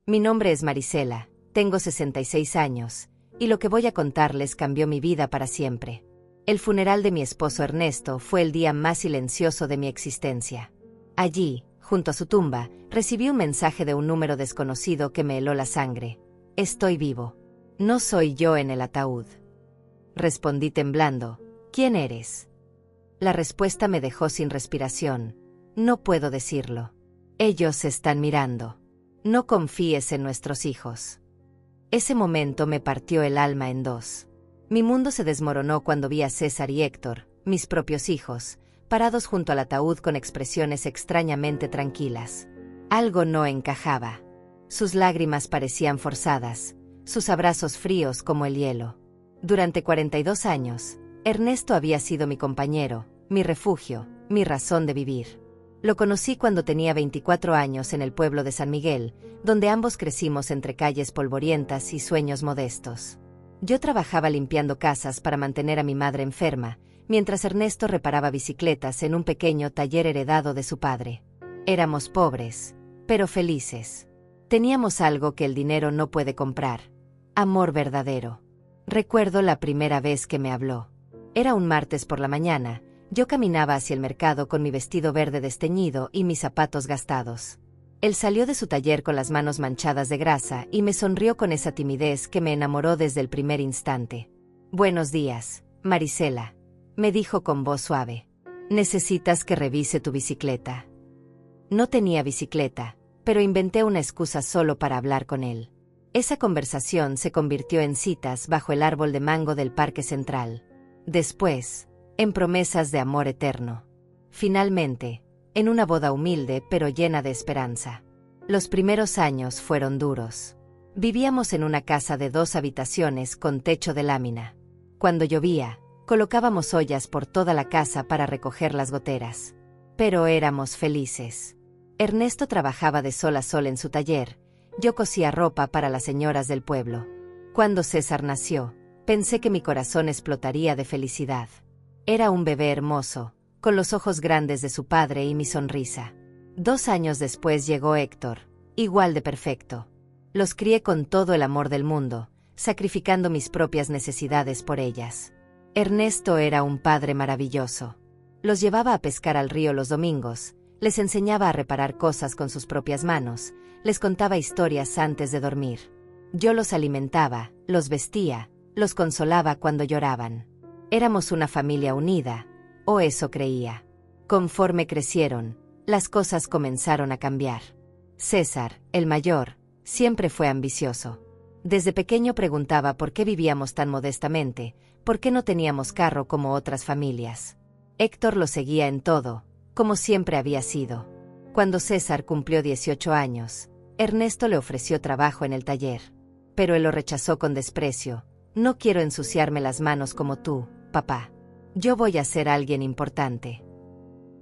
Mi nombre es Marisela, tengo 66 años, y lo que voy a contarles cambió mi vida para siempre. El funeral de mi esposo Ernesto fue el día más silencioso de mi existencia. Allí, junto a su tumba, recibí un mensaje de un número desconocido que me heló la sangre. Estoy vivo. No soy yo en el ataúd. Respondí temblando. ¿Quién eres? La respuesta me dejó sin respiración. No puedo decirlo. Ellos están mirando. No confíes en nuestros hijos. Ese momento me partió el alma en dos. Mi mundo se desmoronó cuando vi a César y Héctor, mis propios hijos, parados junto al ataúd con expresiones extrañamente tranquilas. Algo no encajaba. Sus lágrimas parecían forzadas, sus abrazos fríos como el hielo. Durante 42 años, Ernesto había sido mi compañero, mi refugio, mi razón de vivir. Lo conocí cuando tenía 24 años en el pueblo de San Miguel, donde ambos crecimos entre calles polvorientas y sueños modestos. Yo trabajaba limpiando casas para mantener a mi madre enferma, mientras Ernesto reparaba bicicletas en un pequeño taller heredado de su padre. Éramos pobres, pero felices. Teníamos algo que el dinero no puede comprar: amor verdadero. Recuerdo la primera vez que me habló. Era un martes por la mañana. Yo caminaba hacia el mercado con mi vestido verde desteñido y mis zapatos gastados. Él salió de su taller con las manos manchadas de grasa y me sonrió con esa timidez que me enamoró desde el primer instante. «Buenos días, Marisela», me dijo con voz suave. «¿Necesitas que revise tu bicicleta?» No tenía bicicleta, pero inventé una excusa solo para hablar con él. Esa conversación se convirtió en citas bajo el árbol de mango del Parque Central. Después, en promesas de amor eterno. Finalmente, en una boda humilde pero llena de esperanza. Los primeros años fueron duros. Vivíamos en una casa de 2 habitaciones con techo de lámina. Cuando llovía, colocábamos ollas por toda la casa para recoger las goteras. Pero éramos felices. Ernesto trabajaba de sol a sol en su taller. Yo cosía ropa para las señoras del pueblo. Cuando César nació, pensé que mi corazón explotaría de felicidad. Era un bebé hermoso, con los ojos grandes de su padre y mi sonrisa. 2 años después llegó Héctor, igual de perfecto. Los crié con todo el amor del mundo, sacrificando mis propias necesidades por ellas. Ernesto era un padre maravilloso. Los llevaba a pescar al río los domingos, les enseñaba a reparar cosas con sus propias manos, les contaba historias antes de dormir. Yo los alimentaba, los vestía, los consolaba cuando lloraban. Éramos una familia unida, o eso creía. Conforme crecieron, las cosas comenzaron a cambiar. César, el mayor, siempre fue ambicioso. Desde pequeño preguntaba por qué vivíamos tan modestamente, por qué no teníamos carro como otras familias. Héctor lo seguía en todo, como siempre había sido. Cuando César cumplió 18 años, Ernesto le ofreció trabajo en el taller. Pero él lo rechazó con desprecio. «No quiero ensuciarme las manos como tú, papá. Yo voy a ser alguien importante».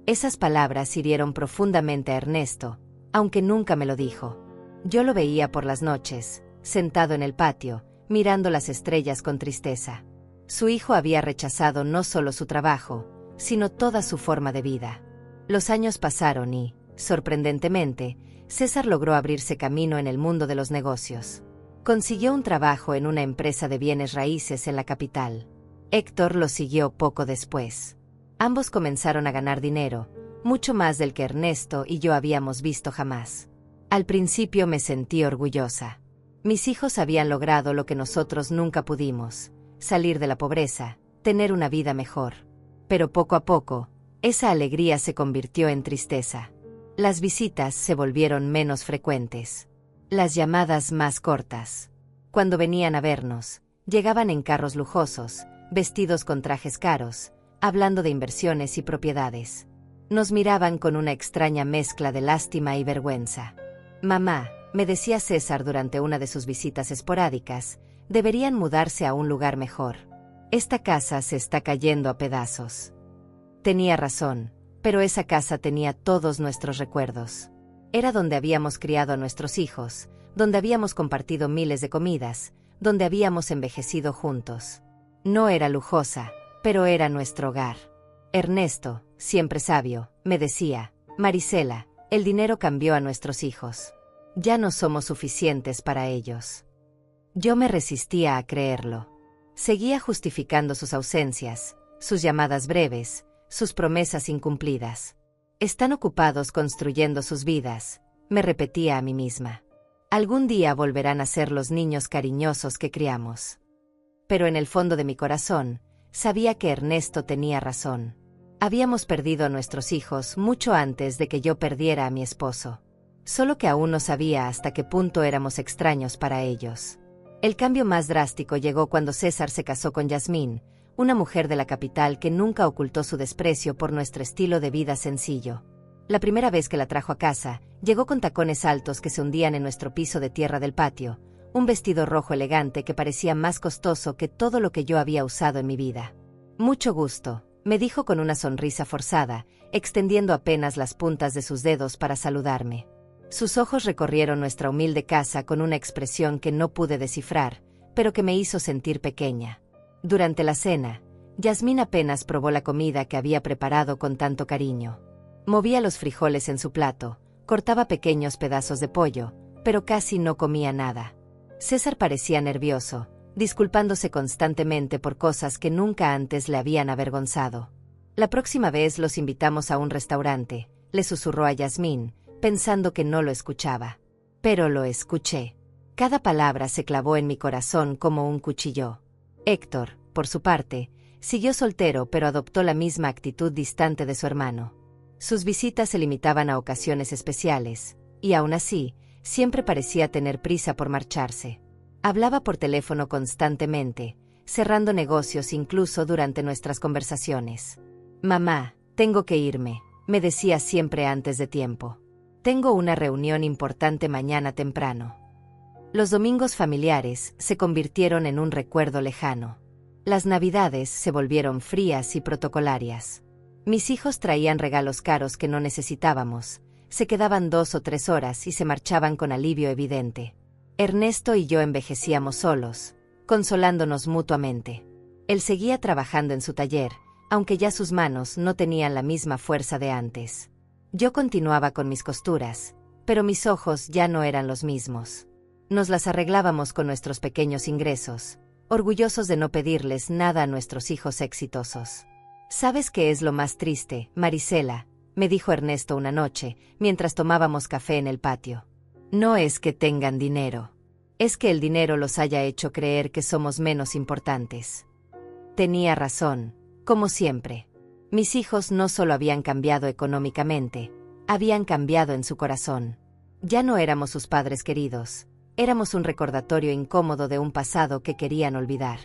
Esas palabras hirieron profundamente a Ernesto, aunque nunca me lo dijo. Yo lo veía por las noches, sentado en el patio, mirando las estrellas con tristeza. Su hijo había rechazado no solo su trabajo, sino toda su forma de vida. Los años pasaron y, sorprendentemente, César logró abrirse camino en el mundo de los negocios. Consiguió un trabajo en una empresa de bienes raíces en la capital. Héctor lo siguió poco después. Ambos comenzaron a ganar dinero, mucho más del que Ernesto y yo habíamos visto jamás. Al principio me sentí orgullosa. Mis hijos habían logrado lo que nosotros nunca pudimos: salir de la pobreza, tener una vida mejor. Pero poco a poco, esa alegría se convirtió en tristeza. Las visitas se volvieron menos frecuentes. Las llamadas más cortas. Cuando venían a vernos, llegaban en carros lujosos, vestidos con trajes caros, hablando de inversiones y propiedades. Nos miraban con una extraña mezcla de lástima y vergüenza. «Mamá», me decía César durante una de sus visitas esporádicas, «deberían mudarse a un lugar mejor. Esta casa se está cayendo a pedazos». Tenía razón, pero esa casa tenía todos nuestros recuerdos. Era donde habíamos criado a nuestros hijos, donde habíamos compartido miles de comidas, donde habíamos envejecido juntos. No era lujosa, pero era nuestro hogar. Ernesto, siempre sabio, me decía: «Marisela, el dinero cambió a nuestros hijos. Ya no somos suficientes para ellos. Yo me resistía a creerlo. Seguía justificando sus ausencias, sus llamadas breves, sus promesas incumplidas. Están ocupados construyendo sus vidas, me repetía a mí misma. Algún día volverán a ser los niños cariñosos que criamos. Pero en el fondo de mi corazón, sabía que Ernesto tenía razón. Habíamos perdido a nuestros hijos mucho antes de que yo perdiera a mi esposo. Solo que aún no sabía hasta qué punto éramos extraños para ellos. El cambio más drástico llegó cuando César se casó con Yasmín, una mujer de la capital que nunca ocultó su desprecio por nuestro estilo de vida sencillo. La primera vez que la trajo a casa, llegó con tacones altos que se hundían en nuestro piso de tierra del patio, un vestido rojo elegante que parecía más costoso que todo lo que yo había usado en mi vida. «Mucho gusto», me dijo con una sonrisa forzada, extendiendo apenas las puntas de sus dedos para saludarme. Sus ojos recorrieron nuestra humilde casa con una expresión que no pude descifrar, pero que me hizo sentir pequeña. Durante la cena, Yasmín apenas probó la comida que había preparado con tanto cariño. Movía los frijoles en su plato, cortaba pequeños pedazos de pollo, pero casi no comía nada. César parecía nervioso, disculpándose constantemente por cosas que nunca antes le habían avergonzado. «La próxima vez los invitamos a un restaurante», le susurró a Yasmín, pensando que no lo escuchaba. Pero lo escuché. Cada palabra se clavó en mi corazón como un cuchillo. Héctor, por su parte, siguió soltero pero adoptó la misma actitud distante de su hermano. Sus visitas se limitaban a ocasiones especiales, y aún así, siempre parecía tener prisa por marcharse. Hablaba por teléfono constantemente, cerrando negocios incluso durante nuestras conversaciones. «Mamá, tengo que irme», me decía siempre antes de tiempo. «Tengo una reunión importante mañana temprano». Los domingos familiares se convirtieron en un recuerdo lejano. Las Navidades se volvieron frías y protocolarias. Mis hijos traían regalos caros que no necesitábamos, se quedaban 2 o 3 horas y se marchaban con alivio evidente. Ernesto y yo envejecíamos solos, consolándonos mutuamente. Él seguía trabajando en su taller, aunque ya sus manos no tenían la misma fuerza de antes. Yo continuaba con mis costuras, pero mis ojos ya no eran los mismos. Nos las arreglábamos con nuestros pequeños ingresos, orgullosos de no pedirles nada a nuestros hijos exitosos. «¿Sabes qué es lo más triste, Marisela?», me dijo Ernesto una noche, mientras tomábamos café en el patio. «No es que tengan dinero. Es que el dinero los haya hecho creer que somos menos importantes». Tenía razón, como siempre. Mis hijos no solo habían cambiado económicamente, habían cambiado en su corazón. Ya no éramos sus padres queridos, éramos un recordatorio incómodo de un pasado que querían olvidar.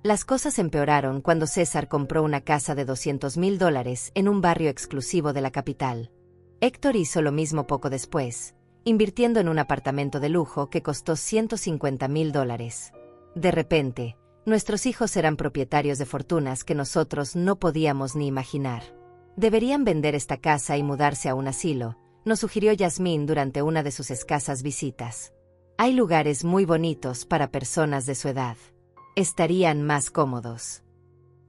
Las cosas empeoraron cuando César compró una casa de $200,000 en un barrio exclusivo de la capital. Héctor hizo lo mismo poco después, invirtiendo en un apartamento de lujo que costó $150,000. De repente, nuestros hijos eran propietarios de fortunas que nosotros no podíamos ni imaginar. «Deberían vender esta casa y mudarse a un asilo», nos sugirió Yasmín durante una de sus escasas visitas. «Hay lugares muy bonitos para personas de su edad. Estarían más cómodos».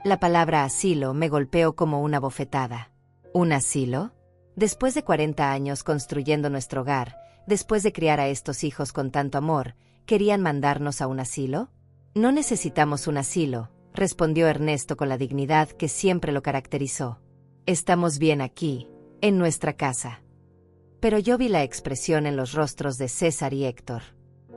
La palabra asilo me golpeó como una bofetada. ¿Un asilo? Después de 40 años construyendo nuestro hogar, después de criar a estos hijos con tanto amor, ¿querían mandarnos a un asilo? «No necesitamos un asilo», respondió Ernesto con la dignidad que siempre lo caracterizó. «Estamos bien aquí, en nuestra casa». Pero yo vi la expresión en los rostros de César y Héctor.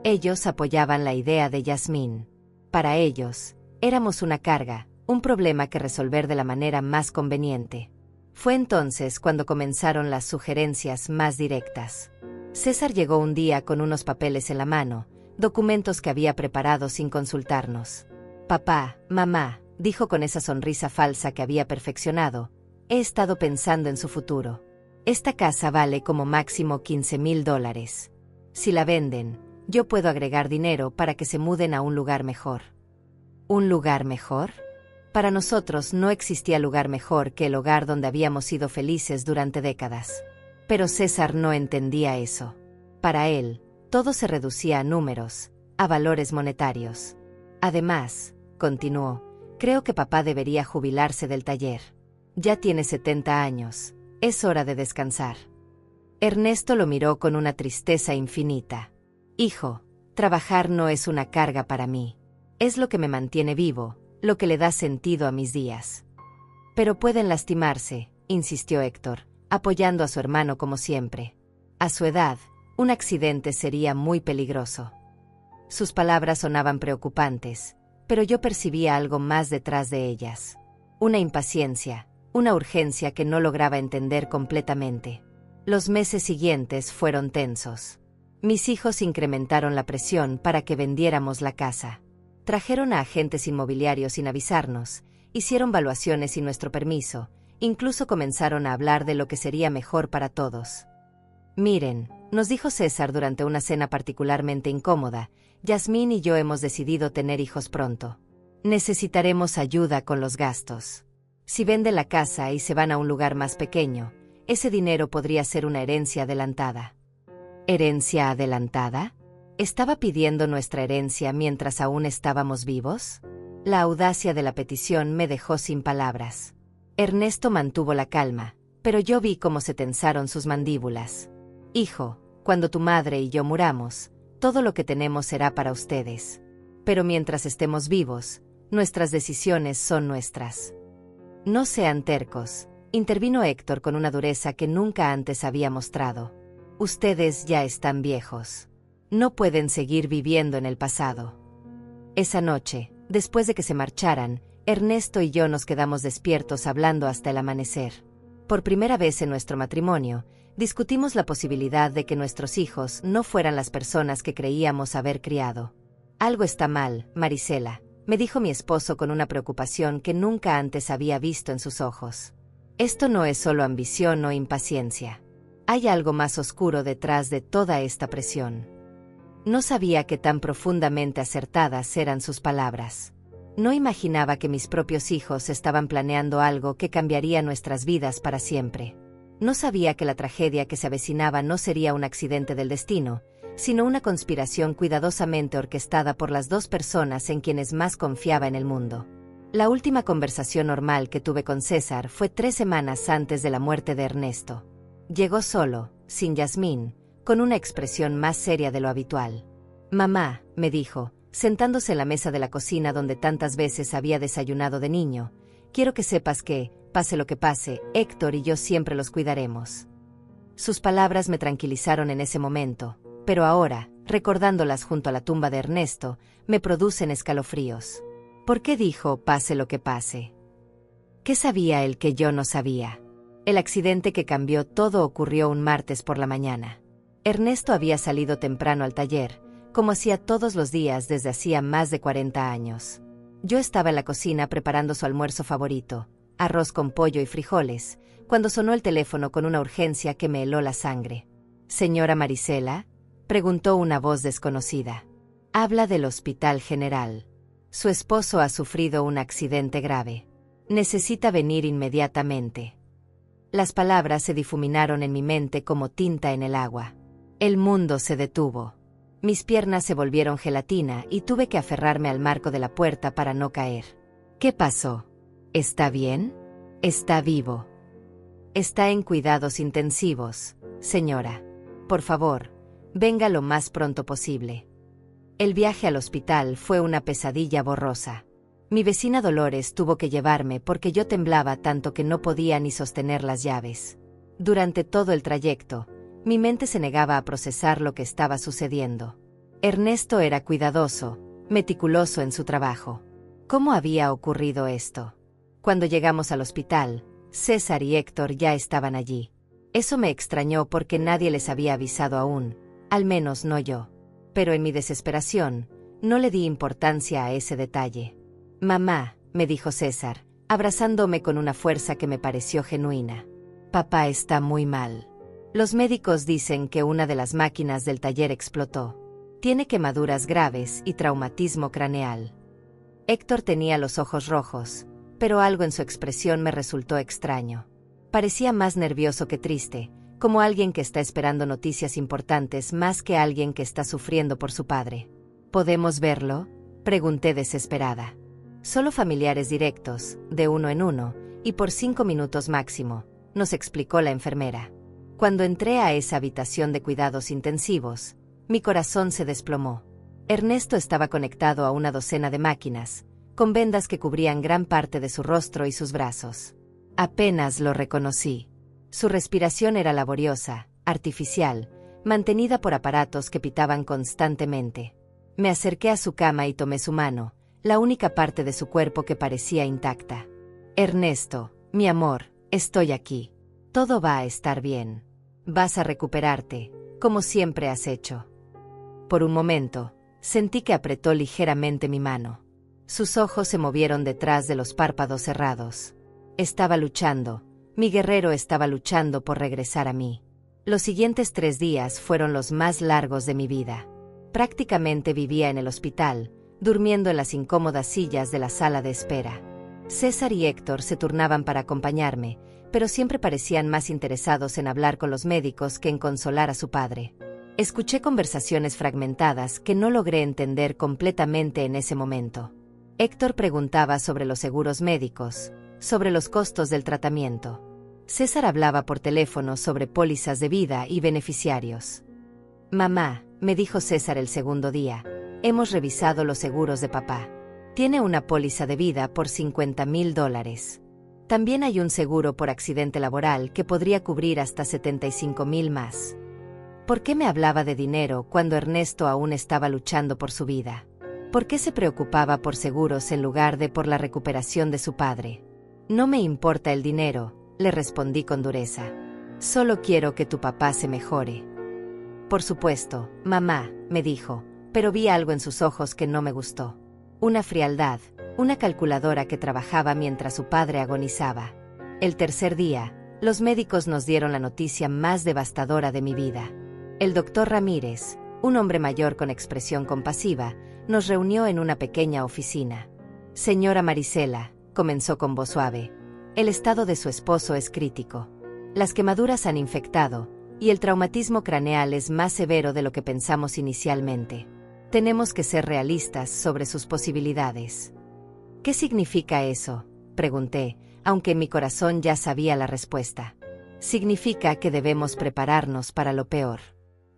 Ellos apoyaban la idea de Yasmín. Para ellos, éramos una carga, un problema que resolver de la manera más conveniente. Fue entonces cuando comenzaron las sugerencias más directas. César llegó un día con unos papeles en la mano, documentos que había preparado sin consultarnos. «Papá, mamá», dijo con esa sonrisa falsa que había perfeccionado, «he estado pensando en su futuro. Esta casa vale como máximo $15,000. Si la venden, yo puedo agregar dinero para que se muden a un lugar mejor». ¿Un lugar mejor? Para nosotros no existía lugar mejor que el hogar donde habíamos sido felices durante décadas. Pero César no entendía eso. Para él, todo se reducía a números, a valores monetarios. «Además», continuó, «creo que papá debería jubilarse del taller. Ya tiene 70 años, es hora de descansar». Ernesto lo miró con una tristeza infinita. Hijo, trabajar no es una carga para mí. Es lo que me mantiene vivo, lo que le da sentido a mis días. Pero pueden lastimarse, insistió Héctor, apoyando a su hermano como siempre. A su edad, un accidente sería muy peligroso. Sus palabras sonaban preocupantes, pero yo percibía algo más detrás de ellas. Una impaciencia, una urgencia que no lograba entender completamente. Los meses siguientes fueron tensos. Mis hijos incrementaron la presión para que vendiéramos la casa. Trajeron a agentes inmobiliarios sin avisarnos, hicieron valuaciones sin nuestro permiso, incluso comenzaron a hablar de lo que sería mejor para todos. Miren, nos dijo César durante una cena particularmente incómoda, Yasmín y yo hemos decidido tener hijos pronto. Necesitaremos ayuda con los gastos. Si venden la casa y se van a un lugar más pequeño, ese dinero podría ser una herencia adelantada. ¿Herencia adelantada? ¿Estaba pidiendo nuestra herencia mientras aún estábamos vivos? La audacia de la petición me dejó sin palabras. Ernesto mantuvo la calma, pero yo vi cómo se tensaron sus mandíbulas. Hijo, cuando tu madre y yo muramos, todo lo que tenemos será para ustedes. Pero mientras estemos vivos, nuestras decisiones son nuestras. No sean tercos, intervino Héctor con una dureza que nunca antes había mostrado. Ustedes ya están viejos. No pueden seguir viviendo en el pasado. Esa noche, después de que se marcharan, Ernesto y yo nos quedamos despiertos hablando hasta el amanecer. Por primera vez en nuestro matrimonio, discutimos la posibilidad de que nuestros hijos no fueran las personas que creíamos haber criado. Algo está mal, Marisela, me dijo mi esposo con una preocupación que nunca antes había visto en sus ojos. Esto no es solo ambición o impaciencia. Hay algo más oscuro detrás de toda esta presión. No sabía que tan profundamente acertadas eran sus palabras. No imaginaba que mis propios hijos estaban planeando algo que cambiaría nuestras vidas para siempre. No sabía que la tragedia que se avecinaba no sería un accidente del destino, sino una conspiración cuidadosamente orquestada por las dos personas en quienes más confiaba en el mundo. La última conversación normal que tuve con César fue 3 semanas antes de la muerte de Ernesto. Llegó solo, sin Yasmín, con una expresión más seria de lo habitual. Mamá, me dijo, sentándose en la mesa de la cocina donde tantas veces había desayunado de niño, quiero que sepas que, pase lo que pase, Héctor y yo siempre los cuidaremos. Sus palabras me tranquilizaron en ese momento, pero ahora, recordándolas junto a la tumba de Ernesto, me producen escalofríos. ¿Por qué dijo pase lo que pase? ¿Qué sabía él que yo no sabía? El accidente que cambió todo ocurrió un martes por la mañana. Ernesto había salido temprano al taller, como hacía todos los días desde hacía más de 40 años. Yo estaba en la cocina preparando su almuerzo favorito, arroz con pollo y frijoles, cuando sonó el teléfono con una urgencia que me heló la sangre. «¿Señora Marisela?», preguntó una voz desconocida. «Habla del Hospital General. Su esposo ha sufrido un accidente grave. Necesita venir inmediatamente». Las palabras se difuminaron en mi mente como tinta en el agua. El mundo se detuvo. Mis piernas se volvieron gelatina y tuve que aferrarme al marco de la puerta para no caer. ¿Qué pasó? ¿Está bien? Está vivo. Está en cuidados intensivos, señora. Por favor, venga lo más pronto posible. El viaje al hospital fue una pesadilla borrosa. Mi vecina Dolores tuvo que llevarme porque yo temblaba tanto que no podía ni sostener las llaves. Durante todo el trayecto, mi mente se negaba a procesar lo que estaba sucediendo. Ernesto era cuidadoso, meticuloso en su trabajo. ¿Cómo había ocurrido esto? Cuando llegamos al hospital, César y Héctor ya estaban allí. Eso me extrañó porque nadie les había avisado aún, al menos no yo. Pero en mi desesperación, no le di importancia a ese detalle. «Mamá», me dijo César, abrazándome con una fuerza que me pareció genuina. «Papá está muy mal. Los médicos dicen que una de las máquinas del taller explotó. Tiene quemaduras graves y traumatismo craneal». Héctor tenía los ojos rojos, pero algo en su expresión me resultó extraño. Parecía más nervioso que triste, como alguien que está esperando noticias importantes más que alguien que está sufriendo por su padre. «¿Podemos verlo?», pregunté desesperada. «Solo familiares directos, de uno en uno, y por 5 minutos máximo», nos explicó la enfermera. Cuando entré a esa habitación de cuidados intensivos, mi corazón se desplomó. Ernesto estaba conectado a una docena de máquinas, con vendas que cubrían gran parte de su rostro y sus brazos. Apenas lo reconocí. Su respiración era laboriosa, artificial, mantenida por aparatos que pitaban constantemente. Me acerqué a su cama y tomé su mano, la única parte de su cuerpo que parecía intacta. Ernesto, mi amor, estoy aquí. Todo va a estar bien. Vas a recuperarte, como siempre has hecho. Por un momento, sentí que apretó ligeramente mi mano. Sus ojos se movieron detrás de los párpados cerrados. Estaba luchando, mi guerrero estaba luchando por regresar a mí. Los siguientes 3 días fueron los más largos de mi vida. Prácticamente vivía en el hospital, durmiendo en las incómodas sillas de la sala de espera. César y Héctor se turnaban para acompañarme, pero siempre parecían más interesados en hablar con los médicos que en consolar a su padre. Escuché conversaciones fragmentadas que no logré entender completamente en ese momento. Héctor preguntaba sobre los seguros médicos, sobre los costos del tratamiento. César hablaba por teléfono sobre pólizas de vida y beneficiarios. Mamá, me dijo César el segundo día, hemos revisado los seguros de papá. Tiene una póliza de vida por $50,000. También hay un seguro por accidente laboral que podría cubrir hasta 75,000 más. ¿Por qué me hablaba de dinero cuando Ernesto aún estaba luchando por su vida? ¿Por qué se preocupaba por seguros en lugar de por la recuperación de su padre? No me importa el dinero, le respondí con dureza. Solo quiero que tu papá se mejore. Por supuesto, mamá, me dijo, pero vi algo en sus ojos que no me gustó. Una frialdad, una calculadora que trabajaba mientras su padre agonizaba. El tercer día, los médicos nos dieron la noticia más devastadora de mi vida. El doctor Ramírez, un hombre mayor con expresión compasiva, nos reunió en una pequeña oficina. Señora Marisela, comenzó con voz suave, el estado de su esposo es crítico. Las quemaduras han infectado, y el traumatismo craneal es más severo de lo que pensamos inicialmente. Tenemos que ser realistas sobre sus posibilidades. ¿Qué significa eso?, pregunté, aunque en mi corazón ya sabía la respuesta. Significa que debemos prepararnos para lo peor.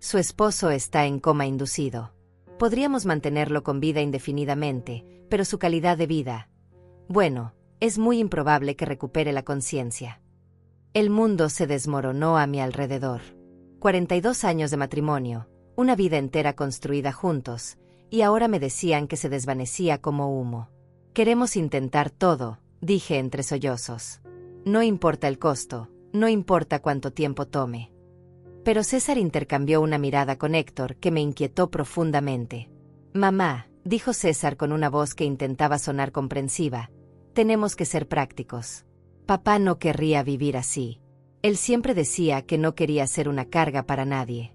Su esposo está en coma inducido. Podríamos mantenerlo con vida indefinidamente, pero su calidad de vida, bueno, es muy improbable que recupere la conciencia. El mundo se desmoronó a mi alrededor. 42 años de matrimonio, una vida entera construida juntos, y ahora me decían que se desvanecía como humo. Queremos intentar todo, dije entre sollozos. No importa el costo, no importa cuánto tiempo tome. Pero César intercambió una mirada con Héctor que me inquietó profundamente. Mamá, dijo César con una voz que intentaba sonar comprensiva, tenemos que ser prácticos. Papá no querría vivir así. Él siempre decía que no quería ser una carga para nadie.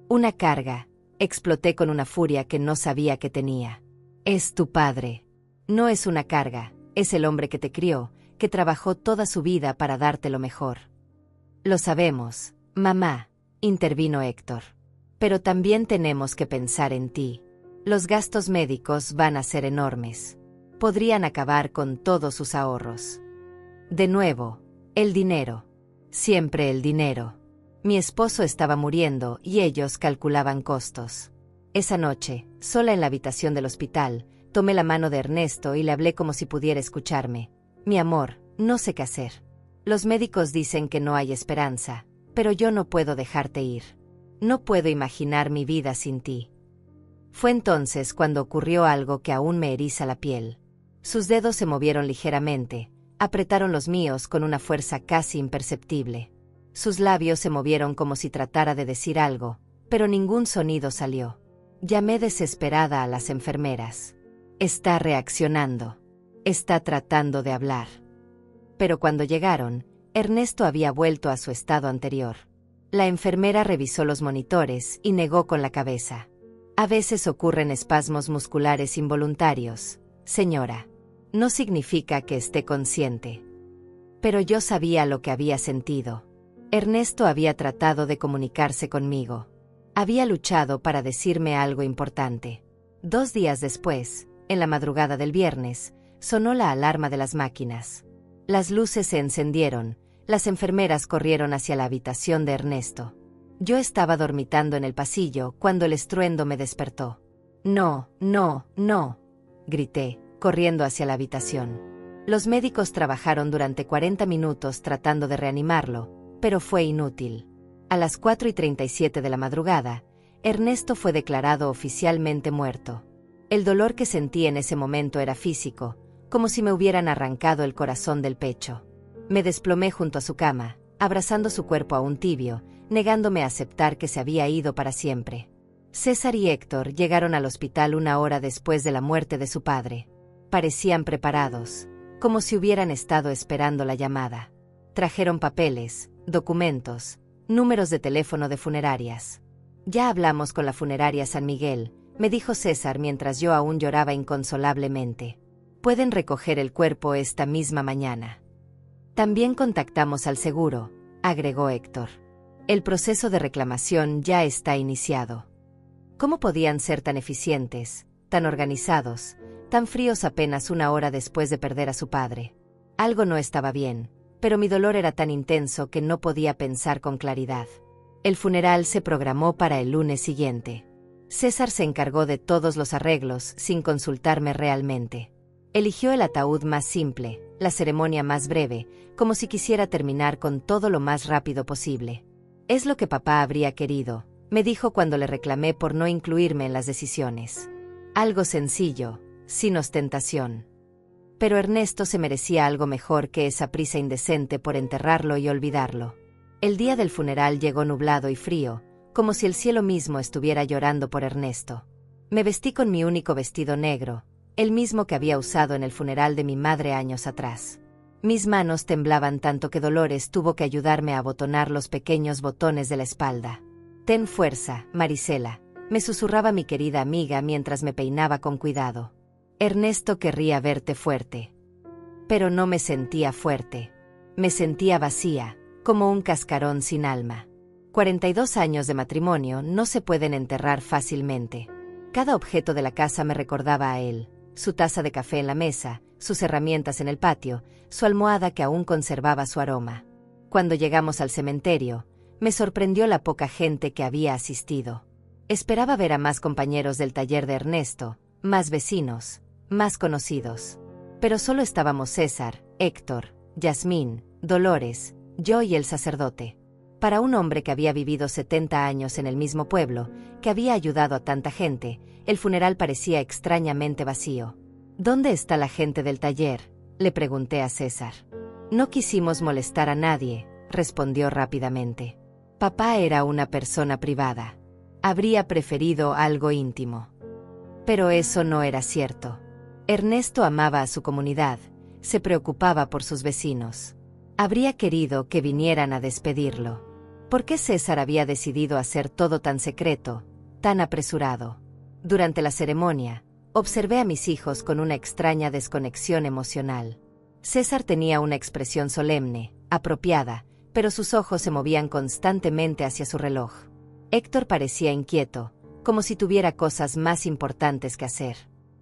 Una carga, exploté con una furia que no sabía que tenía. Es tu padre. No es una carga, es el hombre que te crió, que trabajó toda su vida para darte lo mejor. Lo sabemos, mamá, intervino Héctor. Pero también tenemos que pensar en ti. Los gastos médicos van a ser enormes. Podrían acabar con todos sus ahorros. De nuevo, el dinero. Siempre el dinero. Mi esposo estaba muriendo y ellos calculaban costos. Esa noche, sola en la habitación del hospital, tomé la mano de Ernesto y le hablé como si pudiera escucharme. Mi amor, no sé qué hacer. Los médicos dicen que no hay esperanza, pero yo no puedo dejarte ir. No puedo imaginar mi vida sin ti. Fue entonces cuando ocurrió algo que aún me eriza la piel. Sus dedos se movieron ligeramente, apretaron los míos con una fuerza casi imperceptible. Sus labios se movieron como si tratara de decir algo, pero ningún sonido salió. Llamé desesperada a las enfermeras. Está reaccionando. Está tratando de hablar. Pero cuando llegaron, Ernesto había vuelto a su estado anterior. La enfermera revisó los monitores y negó con la cabeza. A veces ocurren espasmos musculares involuntarios, señora. No significa que esté consciente. Pero yo sabía lo que había sentido. Ernesto había tratado de comunicarse conmigo. Había luchado para decirme algo importante. 2 días después, en la madrugada del viernes, sonó la alarma de las máquinas. Las luces se encendieron, Las enfermeras corrieron hacia la habitación de Ernesto. Yo estaba dormitando en el pasillo cuando el estruendo me despertó. No, no, no, grité, corriendo hacia la habitación. Los médicos trabajaron durante 40 minutos tratando de reanimarlo, pero fue inútil. A las 4:37 de la madrugada, Ernesto fue declarado oficialmente muerto. El dolor que sentí en ese momento era físico, como si me hubieran arrancado el corazón del pecho. Me desplomé junto a su cama, abrazando su cuerpo aún tibio, negándome a aceptar que se había ido para siempre. César y Héctor llegaron al hospital 1 hora después de la muerte de su padre. Parecían preparados, como si hubieran estado esperando la llamada. Trajeron papeles, documentos, números de teléfono de funerarias. Ya hablamos con la funeraria San Miguel, me dijo César mientras yo aún lloraba inconsolablemente. Pueden recoger el cuerpo esta misma mañana. También contactamos al seguro, agregó Héctor. El proceso de reclamación ya está iniciado. ¿Cómo podían ser tan eficientes, tan organizados, tan fríos apenas 1 hora después de perder a su padre? Algo no estaba bien, pero mi dolor era tan intenso que no podía pensar con claridad. El funeral se programó para el lunes siguiente. César se encargó de todos los arreglos sin consultarme realmente. Eligió el ataúd más simple, la ceremonia más breve, como si quisiera terminar con todo lo más rápido posible. Es lo que papá habría querido, me dijo cuando le reclamé por no incluirme en las decisiones. Algo sencillo, sin ostentación. Pero Ernesto se merecía algo mejor que esa prisa indecente por enterrarlo y olvidarlo. El día del funeral llegó nublado y frío, como si el cielo mismo estuviera llorando por Ernesto. Me vestí con mi único vestido negro, el mismo que había usado en el funeral de mi madre años atrás. Mis manos temblaban tanto que Dolores tuvo que ayudarme a abotonar los pequeños botones de la espalda. «Ten fuerza, Marisela», me susurraba mi querida amiga mientras me peinaba con cuidado. Ernesto querría verte fuerte. Pero no me sentía fuerte. Me sentía vacía, como un cascarón sin alma. 42 años de matrimonio no se pueden enterrar fácilmente. Cada objeto de la casa me recordaba a él. Su taza de café en la mesa, sus herramientas en el patio, su almohada que aún conservaba su aroma. Cuando llegamos al cementerio, me sorprendió la poca gente que había asistido. Esperaba ver a más compañeros del taller de Ernesto, más vecinos, más conocidos. Pero solo estábamos César, Héctor, Yasmín, Dolores, yo y el sacerdote. Para un hombre que había vivido 70 años en el mismo pueblo, que había ayudado a tanta gente, el funeral parecía extrañamente vacío. ¿Dónde está la gente del taller?, le pregunté a César. No quisimos molestar a nadie, respondió rápidamente. Papá era una persona privada. Habría preferido algo íntimo. Pero eso no era cierto. Ernesto amaba a su comunidad, se preocupaba por sus vecinos. Habría querido que vinieran a despedirlo. ¿Por qué César había decidido hacer todo tan secreto, tan apresurado? Durante la ceremonia, observé a mis hijos con una extraña desconexión emocional. César tenía una expresión solemne, apropiada, pero sus ojos se movían constantemente hacia su reloj. Héctor parecía inquieto, como si tuviera cosas más importantes que hacer.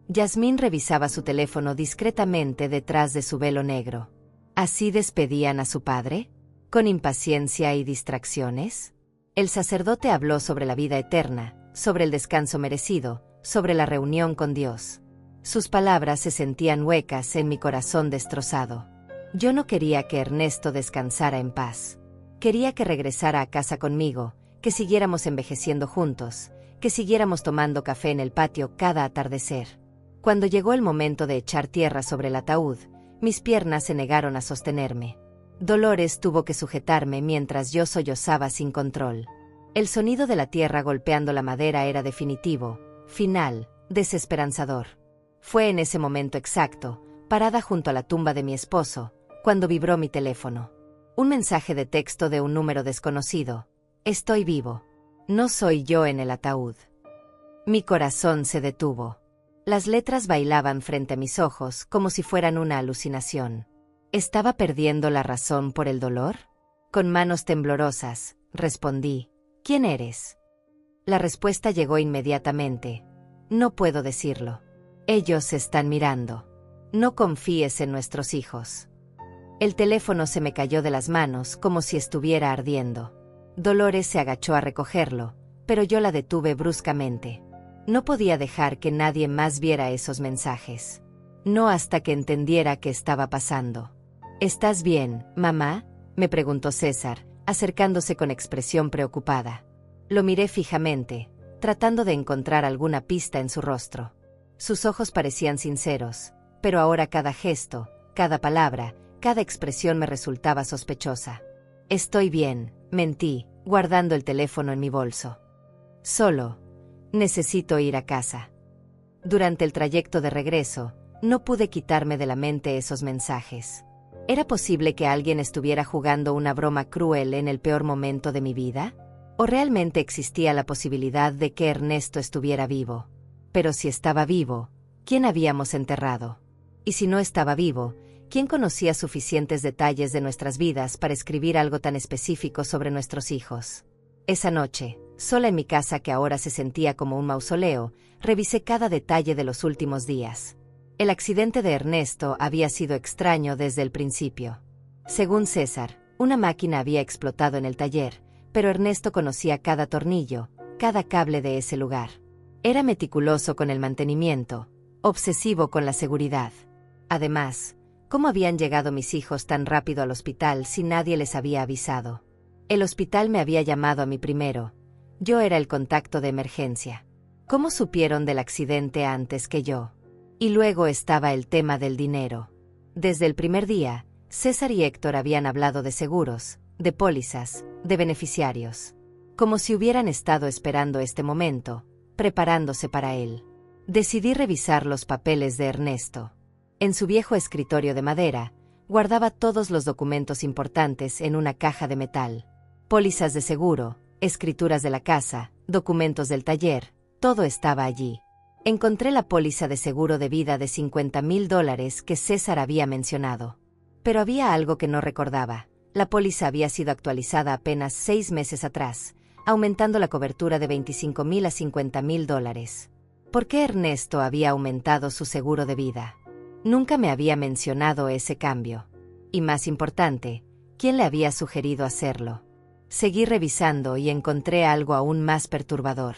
Yasmín revisaba su teléfono discretamente detrás de su velo negro. ¿Así despedían a su padre? ¿Con impaciencia y distracciones? El sacerdote habló sobre la vida eterna, sobre el descanso merecido, sobre la reunión con Dios. Sus palabras se sentían huecas en mi corazón destrozado. Yo no quería que Ernesto descansara en paz. Quería que regresara a casa conmigo, que siguiéramos envejeciendo juntos, que siguiéramos tomando café en el patio cada atardecer. Cuando llegó el momento de echar tierra sobre el ataúd, mis piernas se negaron a sostenerme. Dolores tuvo que sujetarme mientras yo sollozaba sin control. El sonido de la tierra golpeando la madera era definitivo, final, desesperanzador. Fue en ese momento exacto, parada junto a la tumba de mi esposo, cuando vibró mi teléfono. Un mensaje de texto de un número desconocido. Estoy vivo. No soy yo en el ataúd. Mi corazón se detuvo. Las letras bailaban frente a mis ojos como si fueran una alucinación. ¿Estaba perdiendo la razón por el dolor? Con manos temblorosas, respondí, ¿quién eres? La respuesta llegó inmediatamente. No puedo decirlo. Ellos están mirando. No confíes en nuestros hijos. El teléfono se me cayó de las manos como si estuviera ardiendo. Dolores se agachó a recogerlo, pero yo la detuve bruscamente. No podía dejar que nadie más viera esos mensajes. No hasta que entendiera qué estaba pasando. ¿Estás bien, mamá?, me preguntó César, acercándose con expresión preocupada. Lo miré fijamente, tratando de encontrar alguna pista en su rostro. Sus ojos parecían sinceros, pero ahora cada gesto, cada palabra, cada expresión me resultaba sospechosa. Estoy bien, mentí, guardando el teléfono en mi bolso. Solo necesito ir a casa. Durante el trayecto de regreso, no pude quitarme de la mente esos mensajes. ¿Era posible que alguien estuviera jugando una broma cruel en el peor momento de mi vida? ¿O realmente existía la posibilidad de que Ernesto estuviera vivo? Pero si estaba vivo, ¿quién habíamos enterrado? Y si no estaba vivo, ¿quién conocía suficientes detalles de nuestras vidas para escribir algo tan específico sobre nuestros hijos? Esa noche, sola en mi casa que ahora se sentía como un mausoleo, revisé cada detalle de los últimos días. El accidente de Ernesto había sido extraño desde el principio. Según César, una máquina había explotado en el taller, pero Ernesto conocía cada tornillo, cada cable de ese lugar. Era meticuloso con el mantenimiento, obsesivo con la seguridad. Además, ¿cómo habían llegado mis hijos tan rápido al hospital si nadie les había avisado? El hospital me había llamado a mí primero. Yo era el contacto de emergencia. ¿Cómo supieron del accidente antes que yo? Y luego estaba el tema del dinero. Desde el primer día, César y Héctor habían hablado de seguros, de pólizas, de beneficiarios. Como si hubieran estado esperando este momento, preparándose para él. Decidí revisar los papeles de Ernesto. En su viejo escritorio de madera, guardaba todos los documentos importantes en una caja de metal. Pólizas de seguro, escrituras de la casa, documentos del taller, todo estaba allí. Encontré la póliza de seguro de vida de $50,000 que César había mencionado. Pero había algo que no recordaba. La póliza había sido actualizada apenas 6 meses atrás, aumentando la cobertura de $25,000 a $50,000. ¿Por qué Ernesto había aumentado su seguro de vida? Nunca me había mencionado ese cambio. Y más importante, ¿quién le había sugerido hacerlo? Seguí revisando y encontré algo aún más perturbador.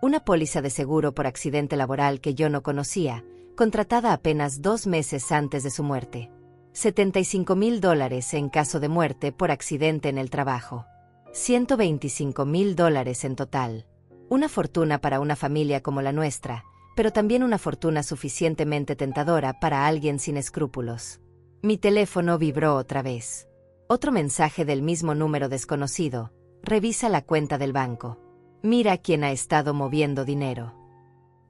Una póliza de seguro por accidente laboral que yo no conocía, contratada apenas 2 meses antes de su muerte. $75,000 en caso de muerte por accidente en el trabajo. $125,000 en total. Una fortuna para una familia como la nuestra, pero también una fortuna suficientemente tentadora para alguien sin escrúpulos. Mi teléfono vibró otra vez. Otro mensaje del mismo número desconocido. Revisa la cuenta del banco. Mira quién ha estado moviendo dinero.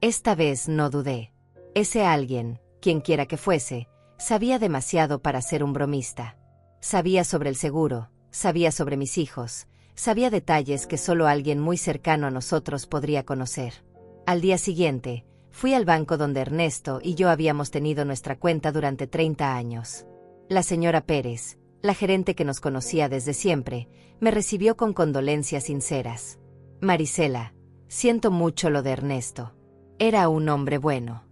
Esta vez no dudé. Ese alguien, quien quiera que fuese, sabía demasiado para ser un bromista. Sabía sobre el seguro, sabía sobre mis hijos, sabía detalles que solo alguien muy cercano a nosotros podría conocer. Al día siguiente, fui al banco donde Ernesto y yo habíamos tenido nuestra cuenta durante 30 años. La señora Pérez, la gerente que nos conocía desde siempre, me recibió con condolencias sinceras. Marisela, siento mucho lo de Ernesto. Era un hombre bueno.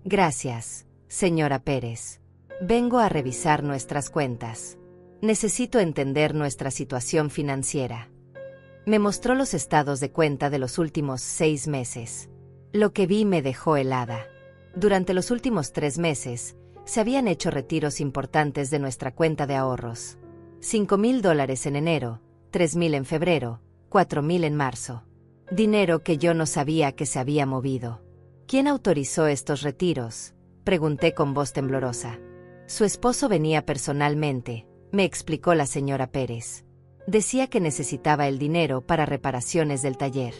Gracias, señora Pérez. Vengo a revisar nuestras cuentas. Necesito entender nuestra situación financiera. Me mostró los estados de cuenta de los últimos 6 meses. Lo que vi me dejó helada. Durante los últimos 3 meses, se habían hecho retiros importantes de nuestra cuenta de ahorros. $5,000 en enero, $3,000 en febrero, $4,000 en marzo. Dinero que yo no sabía que se había movido. ¿Quién autorizó estos retiros?, pregunté con voz temblorosa. Su esposo venía personalmente, me explicó la señora Pérez. Decía que necesitaba el dinero para reparaciones del taller.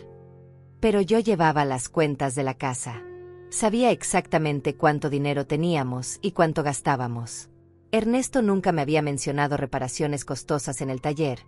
Pero yo llevaba las cuentas de la casa. Sabía exactamente cuánto dinero teníamos y cuánto gastábamos. Ernesto nunca me había mencionado reparaciones costosas en el taller,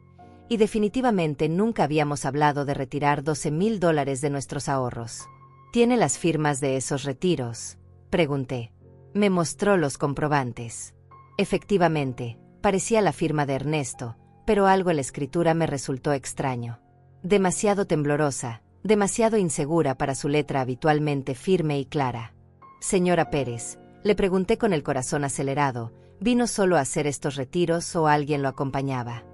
y definitivamente nunca habíamos hablado de retirar $12,000 de nuestros ahorros. ¿Tiene las firmas de esos retiros?, pregunté. Me mostró los comprobantes. Efectivamente, parecía la firma de Ernesto, pero algo en la escritura me resultó extraño. Demasiado temblorosa, demasiado insegura para su letra habitualmente firme y clara. Señora Pérez, le pregunté con el corazón acelerado, ¿Vino solo a hacer estos retiros o alguien lo acompañaba?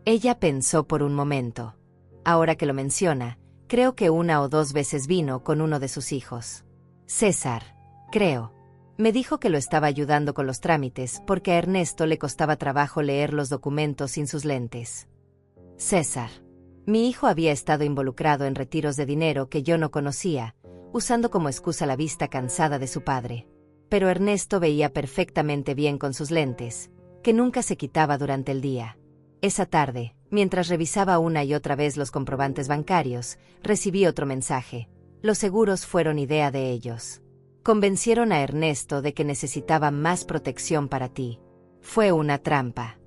Ella pensó por un momento. Ahora que lo menciona, creo que 1 o 2 veces vino con uno de sus hijos. César, creo. Me dijo que lo estaba ayudando con los trámites porque a Ernesto le costaba trabajo leer los documentos sin sus lentes. César. Mi hijo había estado involucrado en retiros de dinero que yo no conocía, usando como excusa la vista cansada de su padre. Pero Ernesto veía perfectamente bien con sus lentes, que nunca se quitaba durante el día. Esa tarde, mientras revisaba una y otra vez los comprobantes bancarios, recibí otro mensaje. Los seguros fueron idea de ellos. Convencieron a Ernesto de que necesitaba más protección para ti. Fue una trampa.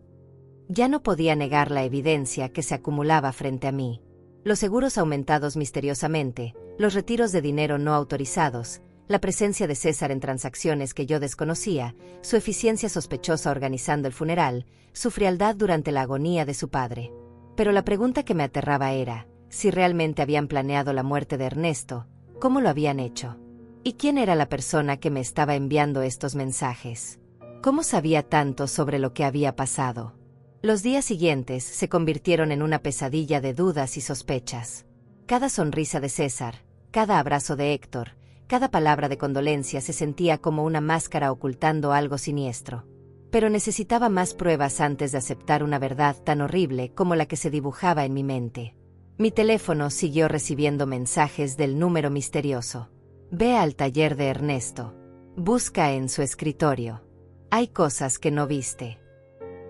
Ya no podía negar la evidencia que se acumulaba frente a mí. Los seguros aumentados misteriosamente, los retiros de dinero no autorizados, la presencia de César en transacciones que yo desconocía, su eficiencia sospechosa organizando el funeral, su frialdad durante la agonía de su padre. Pero la pregunta que me aterraba era, si realmente habían planeado la muerte de Ernesto, ¿cómo lo habían hecho? ¿Y quién era la persona que me estaba enviando estos mensajes? ¿Cómo sabía tanto sobre lo que había pasado? Los días siguientes se convirtieron en una pesadilla de dudas y sospechas. Cada sonrisa de César, cada abrazo de Héctor, cada palabra de condolencia se sentía como una máscara ocultando algo siniestro. Pero necesitaba más pruebas antes de aceptar una verdad tan horrible como la que se dibujaba en mi mente. Mi teléfono siguió recibiendo mensajes del número misterioso. Ve al taller de Ernesto. Busca en su escritorio. Hay cosas que no viste.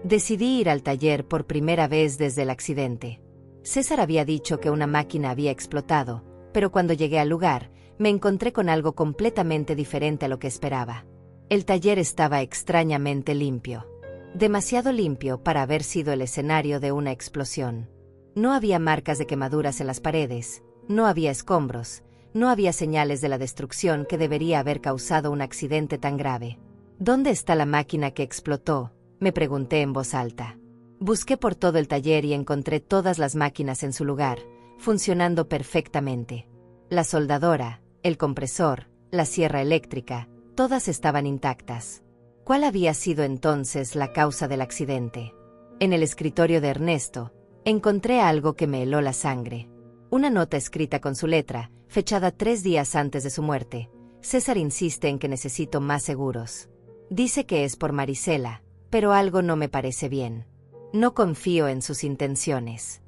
Decidí ir al taller por primera vez desde el accidente. César había dicho que una máquina había explotado, pero cuando llegué al lugar, me encontré con algo completamente diferente a lo que esperaba. El taller estaba extrañamente limpio. Demasiado limpio para haber sido el escenario de una explosión. No había marcas de quemaduras en las paredes, no había escombros, no había señales de la destrucción que debería haber causado un accidente tan grave. ¿Dónde está la máquina que explotó?, me pregunté en voz alta. Busqué por todo el taller y encontré todas las máquinas en su lugar, funcionando perfectamente. La soldadora, el compresor, la sierra eléctrica, todas estaban intactas. ¿Cuál había sido entonces la causa del accidente? En el escritorio de Ernesto, encontré algo que me heló la sangre. Una nota escrita con su letra, fechada 3 días antes de su muerte. César insiste en que necesito más seguros. Dice que es por Marisela, pero algo no me parece bien. No confío en sus intenciones.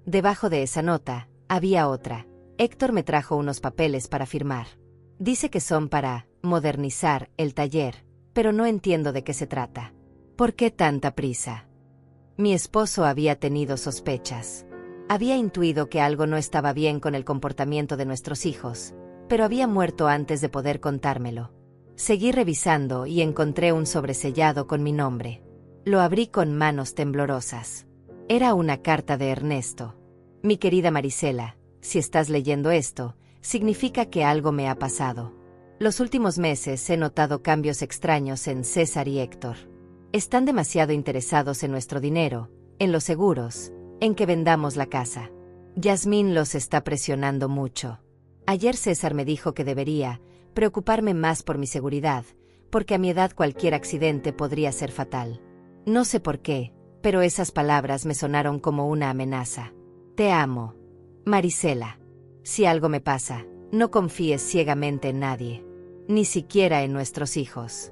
Debajo de esa nota, había otra. Héctor me trajo unos papeles para firmar. Dice que son para modernizar el taller, pero no entiendo de qué se trata. ¿Por qué tanta prisa? Mi esposo había tenido sospechas. Había intuido que algo no estaba bien con el comportamiento de nuestros hijos, pero había muerto antes de poder contármelo. Seguí revisando y encontré un sobresellado con mi nombre. Lo abrí con manos temblorosas. Era una carta de Ernesto. Mi querida Marisela, si estás leyendo esto, significa que algo me ha pasado. Los últimos meses he notado cambios extraños en César y Héctor. Están demasiado interesados en nuestro dinero, en los seguros, en que vendamos la casa. Yasmín los está presionando mucho. Ayer César me dijo que debería preocuparme más por mi seguridad, porque a mi edad cualquier accidente podría ser fatal. No sé por qué, pero esas palabras me sonaron como una amenaza. Te amo, Marisela. Si algo me pasa, no confíes ciegamente en nadie, ni siquiera en nuestros hijos.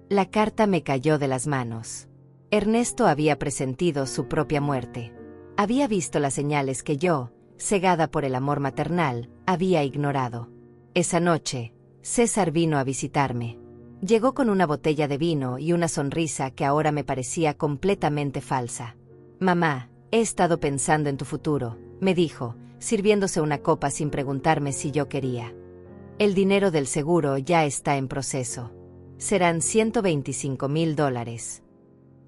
La carta me cayó de las manos. Ernesto había presentido su propia muerte. Había visto las señales que yo, cegada por el amor maternal, había ignorado. Esa noche, César vino a visitarme. Llegó con una botella de vino y una sonrisa que ahora me parecía completamente falsa. Mamá, he estado pensando en tu futuro, me dijo, sirviéndose una copa sin preguntarme si yo quería. El dinero del seguro ya está en proceso. Serán $125,000.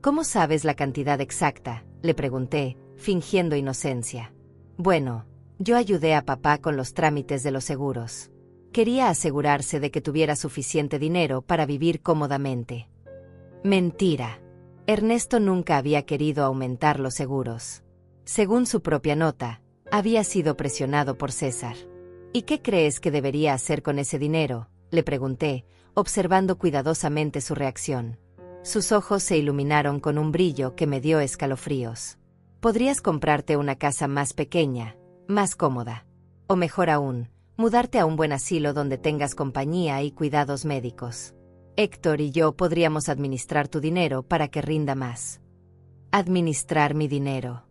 ¿Cómo sabes la cantidad exacta?, le pregunté, fingiendo inocencia. Bueno, yo ayudé a papá con los trámites de los seguros. Quería asegurarse de que tuviera suficiente dinero para vivir cómodamente. Mentira. Ernesto nunca había querido aumentar los seguros. Según su propia nota, había sido presionado por César. ¿Y qué crees que debería hacer con ese dinero?, le pregunté, observando cuidadosamente su reacción. Sus ojos se iluminaron con un brillo que me dio escalofríos. Podrías comprarte una casa más pequeña, más cómoda. O mejor aún, mudarte a un buen asilo donde tengas compañía y cuidados médicos. Héctor y yo podríamos administrar tu dinero para que rinda más. Administrar mi dinero.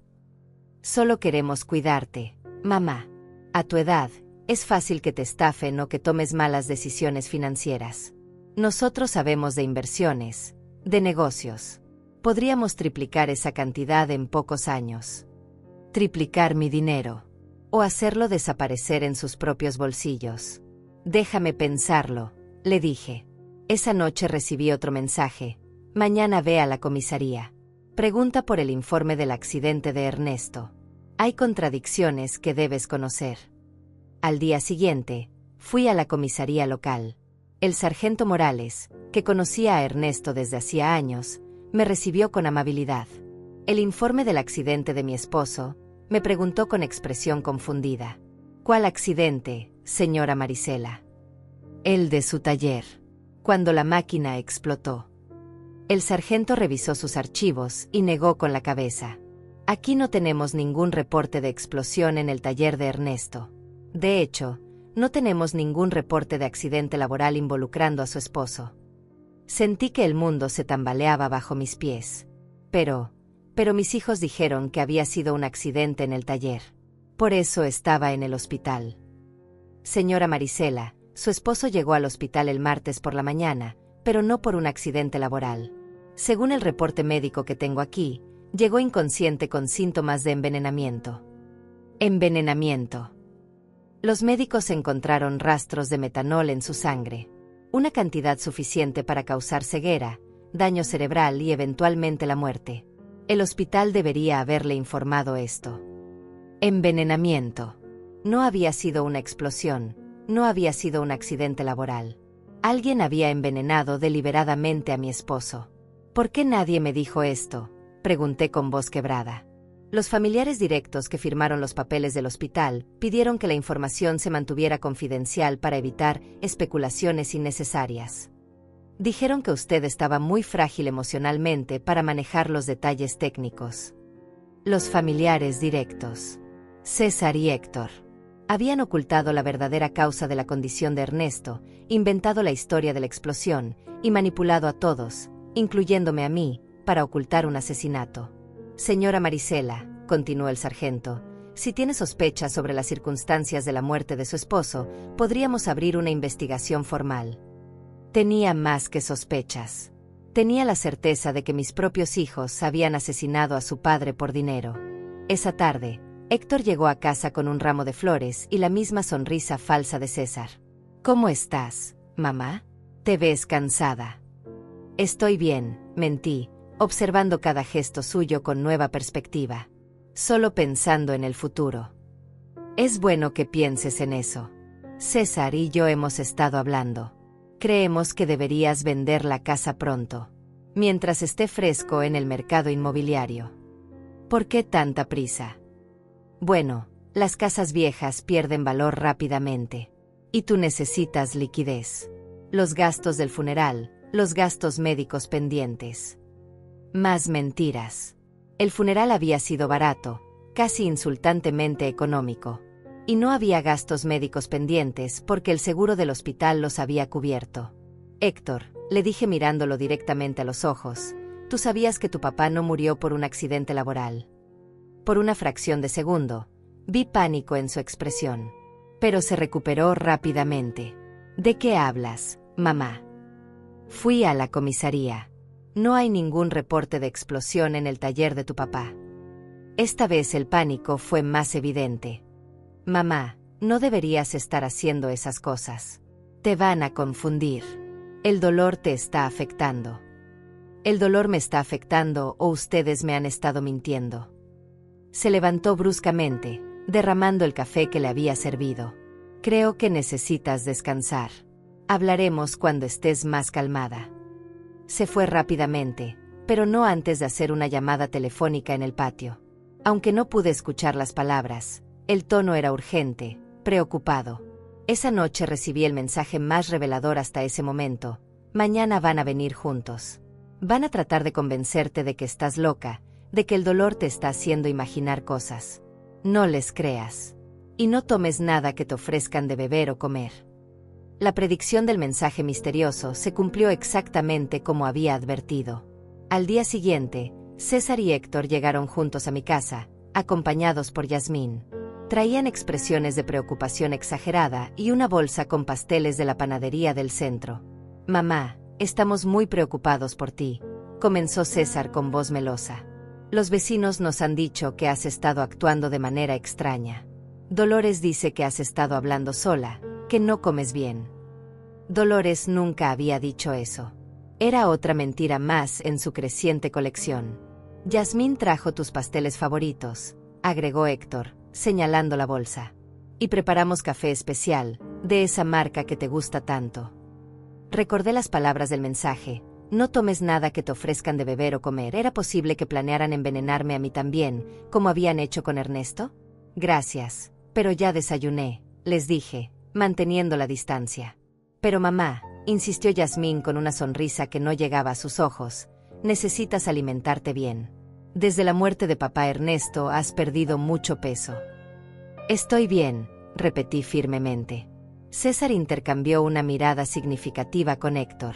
Solo queremos cuidarte, mamá. A tu edad, es fácil que te estafen o que tomes malas decisiones financieras. Nosotros sabemos de inversiones, de negocios. Podríamos triplicar esa cantidad en pocos años. Triplicar mi dinero. O hacerlo desaparecer en sus propios bolsillos. Déjame pensarlo, le dije. Esa noche recibí otro mensaje. Mañana ve a la comisaría. Pregunta por el informe del accidente de Ernesto. Hay contradicciones que debes conocer. Al día siguiente, fui a la comisaría local. El sargento Morales, que conocía a Ernesto desde hacía años, me recibió con amabilidad. El informe del accidente de mi esposo, me preguntó con expresión confundida. ¿Cuál accidente, señora Marisela? El de su taller, cuando la máquina explotó. El sargento revisó sus archivos y negó con la cabeza. Aquí no tenemos ningún reporte de explosión en el taller de Ernesto. De hecho, no tenemos ningún reporte de accidente laboral involucrando a su esposo. Sentí que el mundo se tambaleaba bajo mis pies. Pero mis hijos dijeron que había sido un accidente en el taller. Por eso estaba en el hospital. Señora Marisela, su esposo llegó al hospital el martes por la mañana, pero no por un accidente laboral. Según el reporte médico que tengo aquí, llegó inconsciente con síntomas de envenenamiento. Envenenamiento. Los médicos encontraron rastros de metanol en su sangre. Una cantidad suficiente para causar ceguera, daño cerebral y eventualmente la muerte. El hospital debería haberle informado esto. Envenenamiento. No había sido una explosión, no había sido un accidente laboral. Alguien había envenenado deliberadamente a mi esposo. ¿Por qué nadie me dijo esto?, pregunté con voz quebrada. Los familiares directos que firmaron los papeles del hospital pidieron que la información se mantuviera confidencial para evitar especulaciones innecesarias. Dijeron que usted estaba muy frágil emocionalmente para manejar los detalles técnicos. Los familiares directos, César y Héctor, habían ocultado la verdadera causa de la condición de Ernesto, inventado la historia de la explosión y manipulado a todos, incluyéndome a mí, para ocultar un asesinato. Señora Marisela, continuó el sargento, si tiene sospechas sobre las circunstancias de la muerte de su esposo, podríamos abrir una investigación formal. Tenía más que sospechas. Tenía la certeza de que mis propios hijos habían asesinado a su padre por dinero. Esa tarde, Héctor llegó a casa con un ramo de flores y la misma sonrisa falsa de César. ¿Cómo estás, mamá? Te ves cansada. Estoy bien, mentí, observando cada gesto suyo con nueva perspectiva. Solo pensando en el futuro. Es bueno que pienses en eso. César y yo hemos estado hablando. Creemos que deberías vender la casa pronto, mientras esté fresco en el mercado inmobiliario. ¿Por qué tanta prisa? Bueno, las casas viejas pierden valor rápidamente. Y tú necesitas liquidez. Los gastos del funeral, los gastos médicos pendientes. Más mentiras. El funeral había sido barato, casi insultantemente económico. Y no había gastos médicos pendientes porque el seguro del hospital los había cubierto. Héctor, le dije mirándolo directamente a los ojos, tú sabías que tu papá no murió por un accidente laboral. Por una fracción de segundo, vi pánico en su expresión. Pero se recuperó rápidamente. ¿De qué hablas, mamá? Fui a la comisaría. No hay ningún reporte de explosión en el taller de tu papá. Esta vez el pánico fue más evidente. Mamá, no deberías estar haciendo esas cosas. Te van a confundir. El dolor te está afectando. El dolor me está afectando o ustedes me han estado mintiendo. Se levantó bruscamente, derramando el café que le había servido. Creo que necesitas descansar. Hablaremos cuando estés más calmada. Se fue rápidamente, pero no antes de hacer una llamada telefónica en el patio. Aunque no pude escuchar las palabras, el tono era urgente, preocupado. Esa noche recibí el mensaje más revelador hasta ese momento. Mañana van a venir juntos. Van a tratar de convencerte de que estás loca, de que el dolor te está haciendo imaginar cosas. No les creas. Y no tomes nada que te ofrezcan de beber o comer. La predicción del mensaje misterioso se cumplió exactamente como había advertido. Al día siguiente, César y Héctor llegaron juntos a mi casa, acompañados por Yasmín. Traían expresiones de preocupación exagerada y una bolsa con pasteles de la panadería del centro. «Mamá, estamos muy preocupados por ti», comenzó César con voz melosa. «Los vecinos nos han dicho que has estado actuando de manera extraña. Dolores dice que has estado hablando sola, que no comes bien». Dolores nunca había dicho eso. Era otra mentira más en su creciente colección. «Yasmín trajo tus pasteles favoritos», agregó Héctor, señalando la bolsa. «Y preparamos café especial, de esa marca que te gusta tanto». Recordé las palabras del mensaje. No tomes nada que te ofrezcan de beber o comer. ¿Era posible que planearan envenenarme a mí también, como habían hecho con Ernesto? Gracias, pero ya desayuné, les dije, manteniendo la distancia. Pero mamá, insistió Yasmín con una sonrisa que no llegaba a sus ojos, necesitas alimentarte bien. Desde la muerte de papá Ernesto has perdido mucho peso. Estoy bien, repetí firmemente. César intercambió una mirada significativa con Héctor.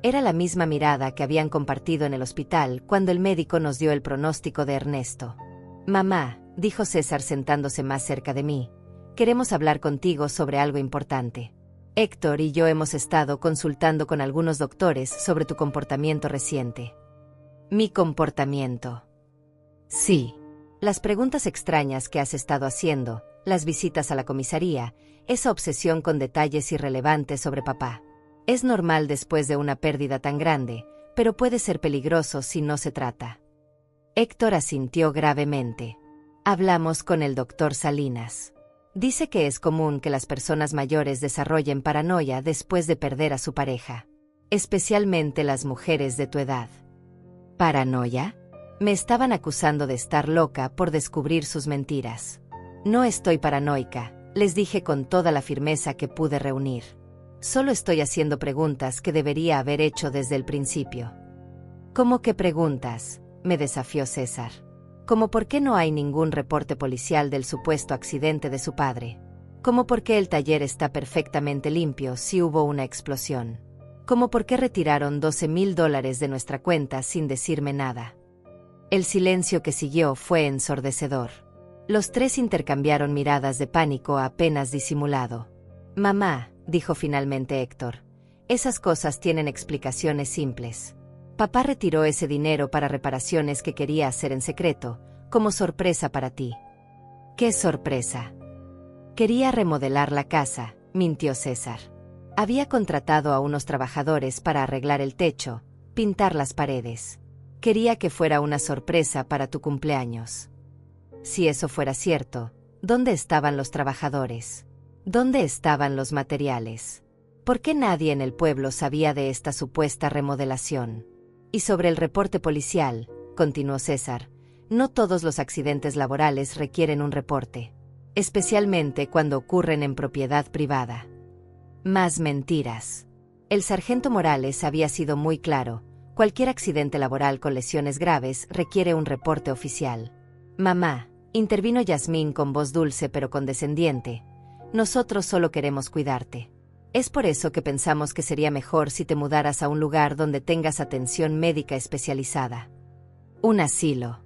Era la misma mirada que habían compartido en el hospital cuando el médico nos dio el pronóstico de Ernesto. Mamá, dijo César sentándose más cerca de mí, queremos hablar contigo sobre algo importante. Héctor y yo hemos estado consultando con algunos doctores sobre tu comportamiento reciente. ¿Mi comportamiento? Sí. Las preguntas extrañas que has estado haciendo, las visitas a la comisaría, esa obsesión con detalles irrelevantes sobre papá. Es normal después de una pérdida tan grande, pero puede ser peligroso si no se trata. Héctor asintió gravemente. Hablamos con el doctor Salinas. Dice que es común que las personas mayores desarrollen paranoia después de perder a su pareja, especialmente las mujeres de tu edad. ¿Paranoia? Me estaban acusando de estar loca por descubrir sus mentiras. No estoy paranoica, les dije con toda la firmeza que pude reunir. Solo estoy haciendo preguntas que debería haber hecho desde el principio. ¿Cómo que preguntas?, me desafió César. ¿Cómo por qué no hay ningún reporte policial del supuesto accidente de su padre? ¿Cómo por qué el taller está perfectamente limpio si hubo una explosión? ¿Cómo por qué retiraron $12,000 de nuestra cuenta sin decirme nada? El silencio que siguió fue ensordecedor. Los tres intercambiaron miradas de pánico apenas disimulado. Mamá, dijo finalmente Héctor, esas cosas tienen explicaciones simples. Papá retiró ese dinero para reparaciones que quería hacer en secreto, como sorpresa para ti. ¿Qué sorpresa? Quería remodelar la casa, mintió César. Había contratado a unos trabajadores para arreglar el techo, pintar las paredes. Quería que fuera una sorpresa para tu cumpleaños. Si eso fuera cierto, ¿dónde estaban los trabajadores? ¿Dónde estaban los materiales? ¿Por qué nadie en el pueblo sabía de esta supuesta remodelación? Y sobre el reporte policial, continuó César, no todos los accidentes laborales requieren un reporte, especialmente cuando ocurren en propiedad privada. Más mentiras. El sargento Morales había sido muy claro, cualquier accidente laboral con lesiones graves requiere un reporte oficial. Mamá, intervino Yasmín con voz dulce pero condescendiente, nosotros solo queremos cuidarte. Es por eso que pensamos que sería mejor si te mudaras a un lugar donde tengas atención médica especializada. Un asilo.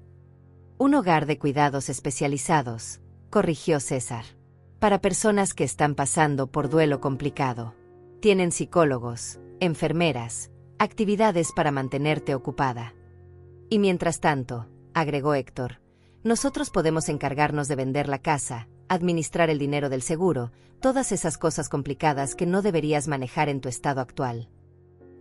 Un hogar de cuidados especializados, corrigió César. Para personas que están pasando por duelo complicado. Tienen psicólogos, enfermeras, actividades para mantenerte ocupada. Y mientras tanto, agregó Héctor, nosotros podemos encargarnos de vender la casa, administrar el dinero del seguro, todas esas cosas complicadas que no deberías manejar en tu estado actual.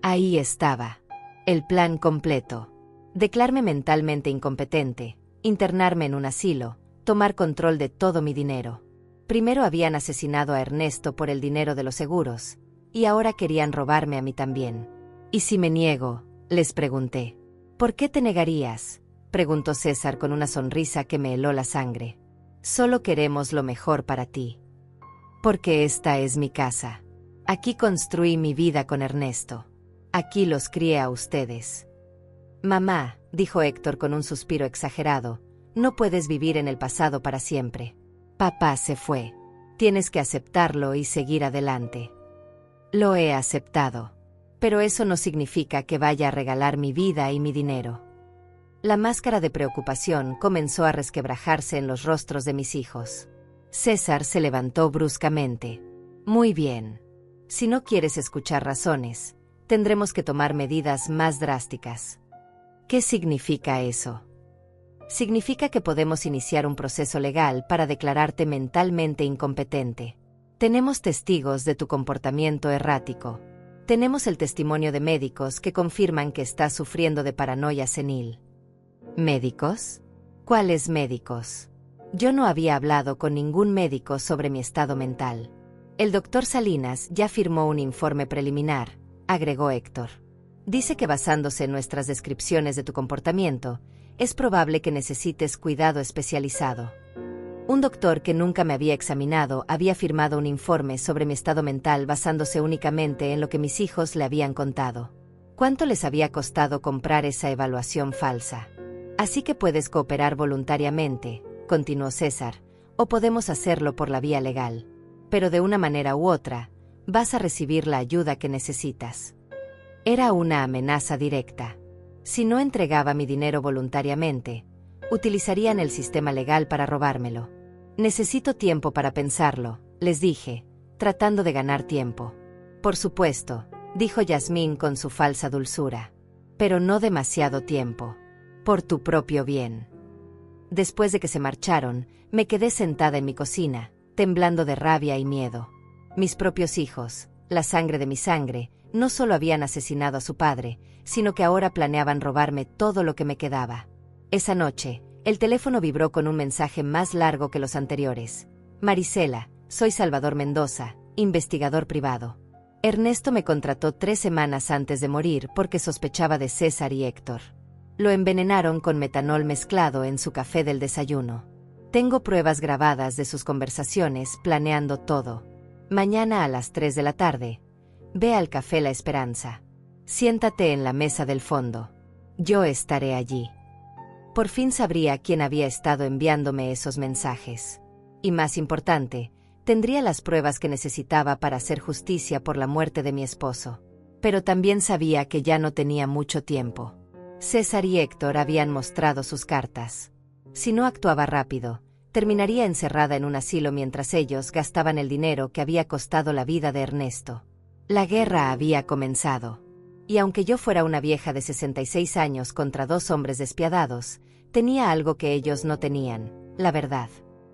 Ahí estaba. El plan completo. Declararme mentalmente incompetente, internarme en un asilo, tomar control de todo mi dinero. Primero habían asesinado a Ernesto por el dinero de los seguros, y ahora querían robarme a mí también. ¿Y si me niego?, les pregunté. ¿Por qué te negarías?, preguntó César con una sonrisa que me heló la sangre. Solo queremos lo mejor para ti. Porque esta es mi casa. Aquí construí mi vida con Ernesto. Aquí los crié a ustedes. Mamá, dijo Héctor con un suspiro exagerado, no puedes vivir en el pasado para siempre. Papá se fue. Tienes que aceptarlo y seguir adelante. Lo he aceptado. Pero eso no significa que vaya a regalar mi vida y mi dinero. La máscara de preocupación comenzó a resquebrajarse en los rostros de mis hijos. César se levantó bruscamente. Muy bien. Si no quieres escuchar razones, tendremos que tomar medidas más drásticas. ¿Qué significa eso? Significa que podemos iniciar un proceso legal para declararte mentalmente incompetente. Tenemos testigos de tu comportamiento errático. Tenemos el testimonio de médicos que confirman que estás sufriendo de paranoia senil. ¿Médicos? ¿Cuáles médicos? Yo no había hablado con ningún médico sobre mi estado mental. El doctor Salinas ya firmó un informe preliminar, agregó Héctor. Dice que basándose en nuestras descripciones de tu comportamiento, es probable que necesites cuidado especializado. Un doctor que nunca me había examinado había firmado un informe sobre mi estado mental basándose únicamente en lo que mis hijos le habían contado. ¿Cuánto les había costado comprar esa evaluación falsa? Así que puedes cooperar voluntariamente, continuó César, o podemos hacerlo por la vía legal. Pero de una manera u otra, vas a recibir la ayuda que necesitas. Era una amenaza directa. Si no entregaba mi dinero voluntariamente, utilizarían el sistema legal para robármelo. Necesito tiempo para pensarlo, les dije, tratando de ganar tiempo. Por supuesto, dijo Yasmín con su falsa dulzura. Pero no demasiado tiempo. Por tu propio bien. Después de que se marcharon, me quedé sentada en mi cocina, temblando de rabia y miedo. Mis propios hijos, la sangre de mi sangre, no solo habían asesinado a su padre, sino que ahora planeaban robarme todo lo que me quedaba. Esa noche, el teléfono vibró con un mensaje más largo que los anteriores. Marisela, soy Salvador Mendoza, investigador privado. Ernesto me contrató 3 semanas antes de morir porque sospechaba de César y Héctor. Lo envenenaron con metanol mezclado en su café del desayuno. Tengo pruebas grabadas de sus conversaciones planeando todo. Mañana a las 3 de la tarde, ve al Café La Esperanza. Siéntate en la mesa del fondo. Yo estaré allí. Por fin sabría quién había estado enviándome esos mensajes. Y más importante, tendría las pruebas que necesitaba para hacer justicia por la muerte de mi esposo. Pero también sabía que ya no tenía mucho tiempo. César y Héctor habían mostrado sus cartas. Si no actuaba rápido, terminaría encerrada en un asilo mientras ellos gastaban el dinero que había costado la vida de Ernesto. La guerra había comenzado. Y aunque yo fuera una vieja de 66 años contra 2 hombres despiadados, tenía algo que ellos no tenían, la verdad.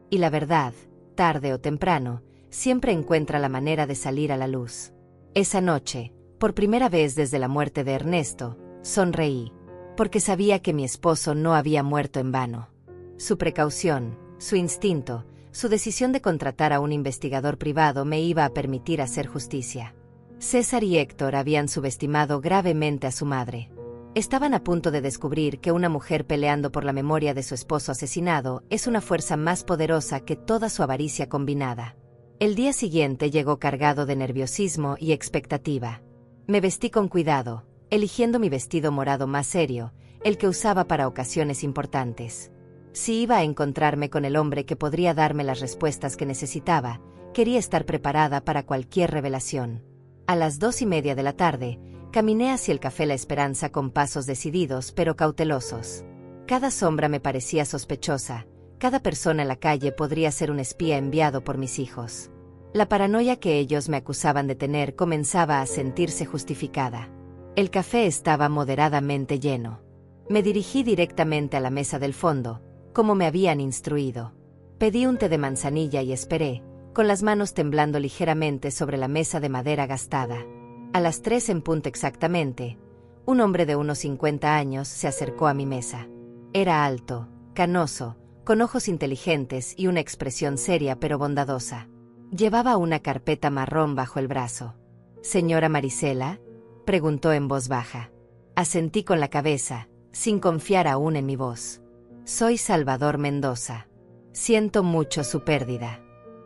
Y la verdad, tarde o temprano, siempre encuentra la manera de salir a la luz. Esa noche, por primera vez desde la muerte de Ernesto, sonreí, porque sabía que mi esposo no había muerto en vano. Su precaución, su instinto, su decisión de contratar a un investigador privado me iba a permitir hacer justicia. César y Héctor habían subestimado gravemente a su madre. Estaban a punto de descubrir que una mujer peleando por la memoria de su esposo asesinado es una fuerza más poderosa que toda su avaricia combinada. El día siguiente llegó cargado de nerviosismo y expectativa. Me vestí con cuidado, eligiendo mi vestido morado más serio, el que usaba para ocasiones importantes. Si iba a encontrarme con el hombre que podría darme las respuestas que necesitaba, quería estar preparada para cualquier revelación. A las 2:30 de la tarde, caminé hacia el Café La Esperanza con pasos decididos pero cautelosos. Cada sombra me parecía sospechosa, cada persona en la calle podría ser un espía enviado por mis hijos. La paranoia que ellos me acusaban de tener comenzaba a sentirse justificada. El café estaba moderadamente lleno. Me dirigí directamente a la mesa del fondo, como me habían instruido. Pedí un té de manzanilla y esperé, con las manos temblando ligeramente sobre la mesa de madera gastada. A las 3 en punto exactamente, un hombre de unos 50 años se acercó a mi mesa. Era alto, canoso, con ojos inteligentes y una expresión seria pero bondadosa. Llevaba una carpeta marrón bajo el brazo. «¿Señora Marisela?», preguntó en voz baja. Asentí con la cabeza, sin confiar aún en mi voz. «Soy Salvador Mendoza. Siento mucho su pérdida.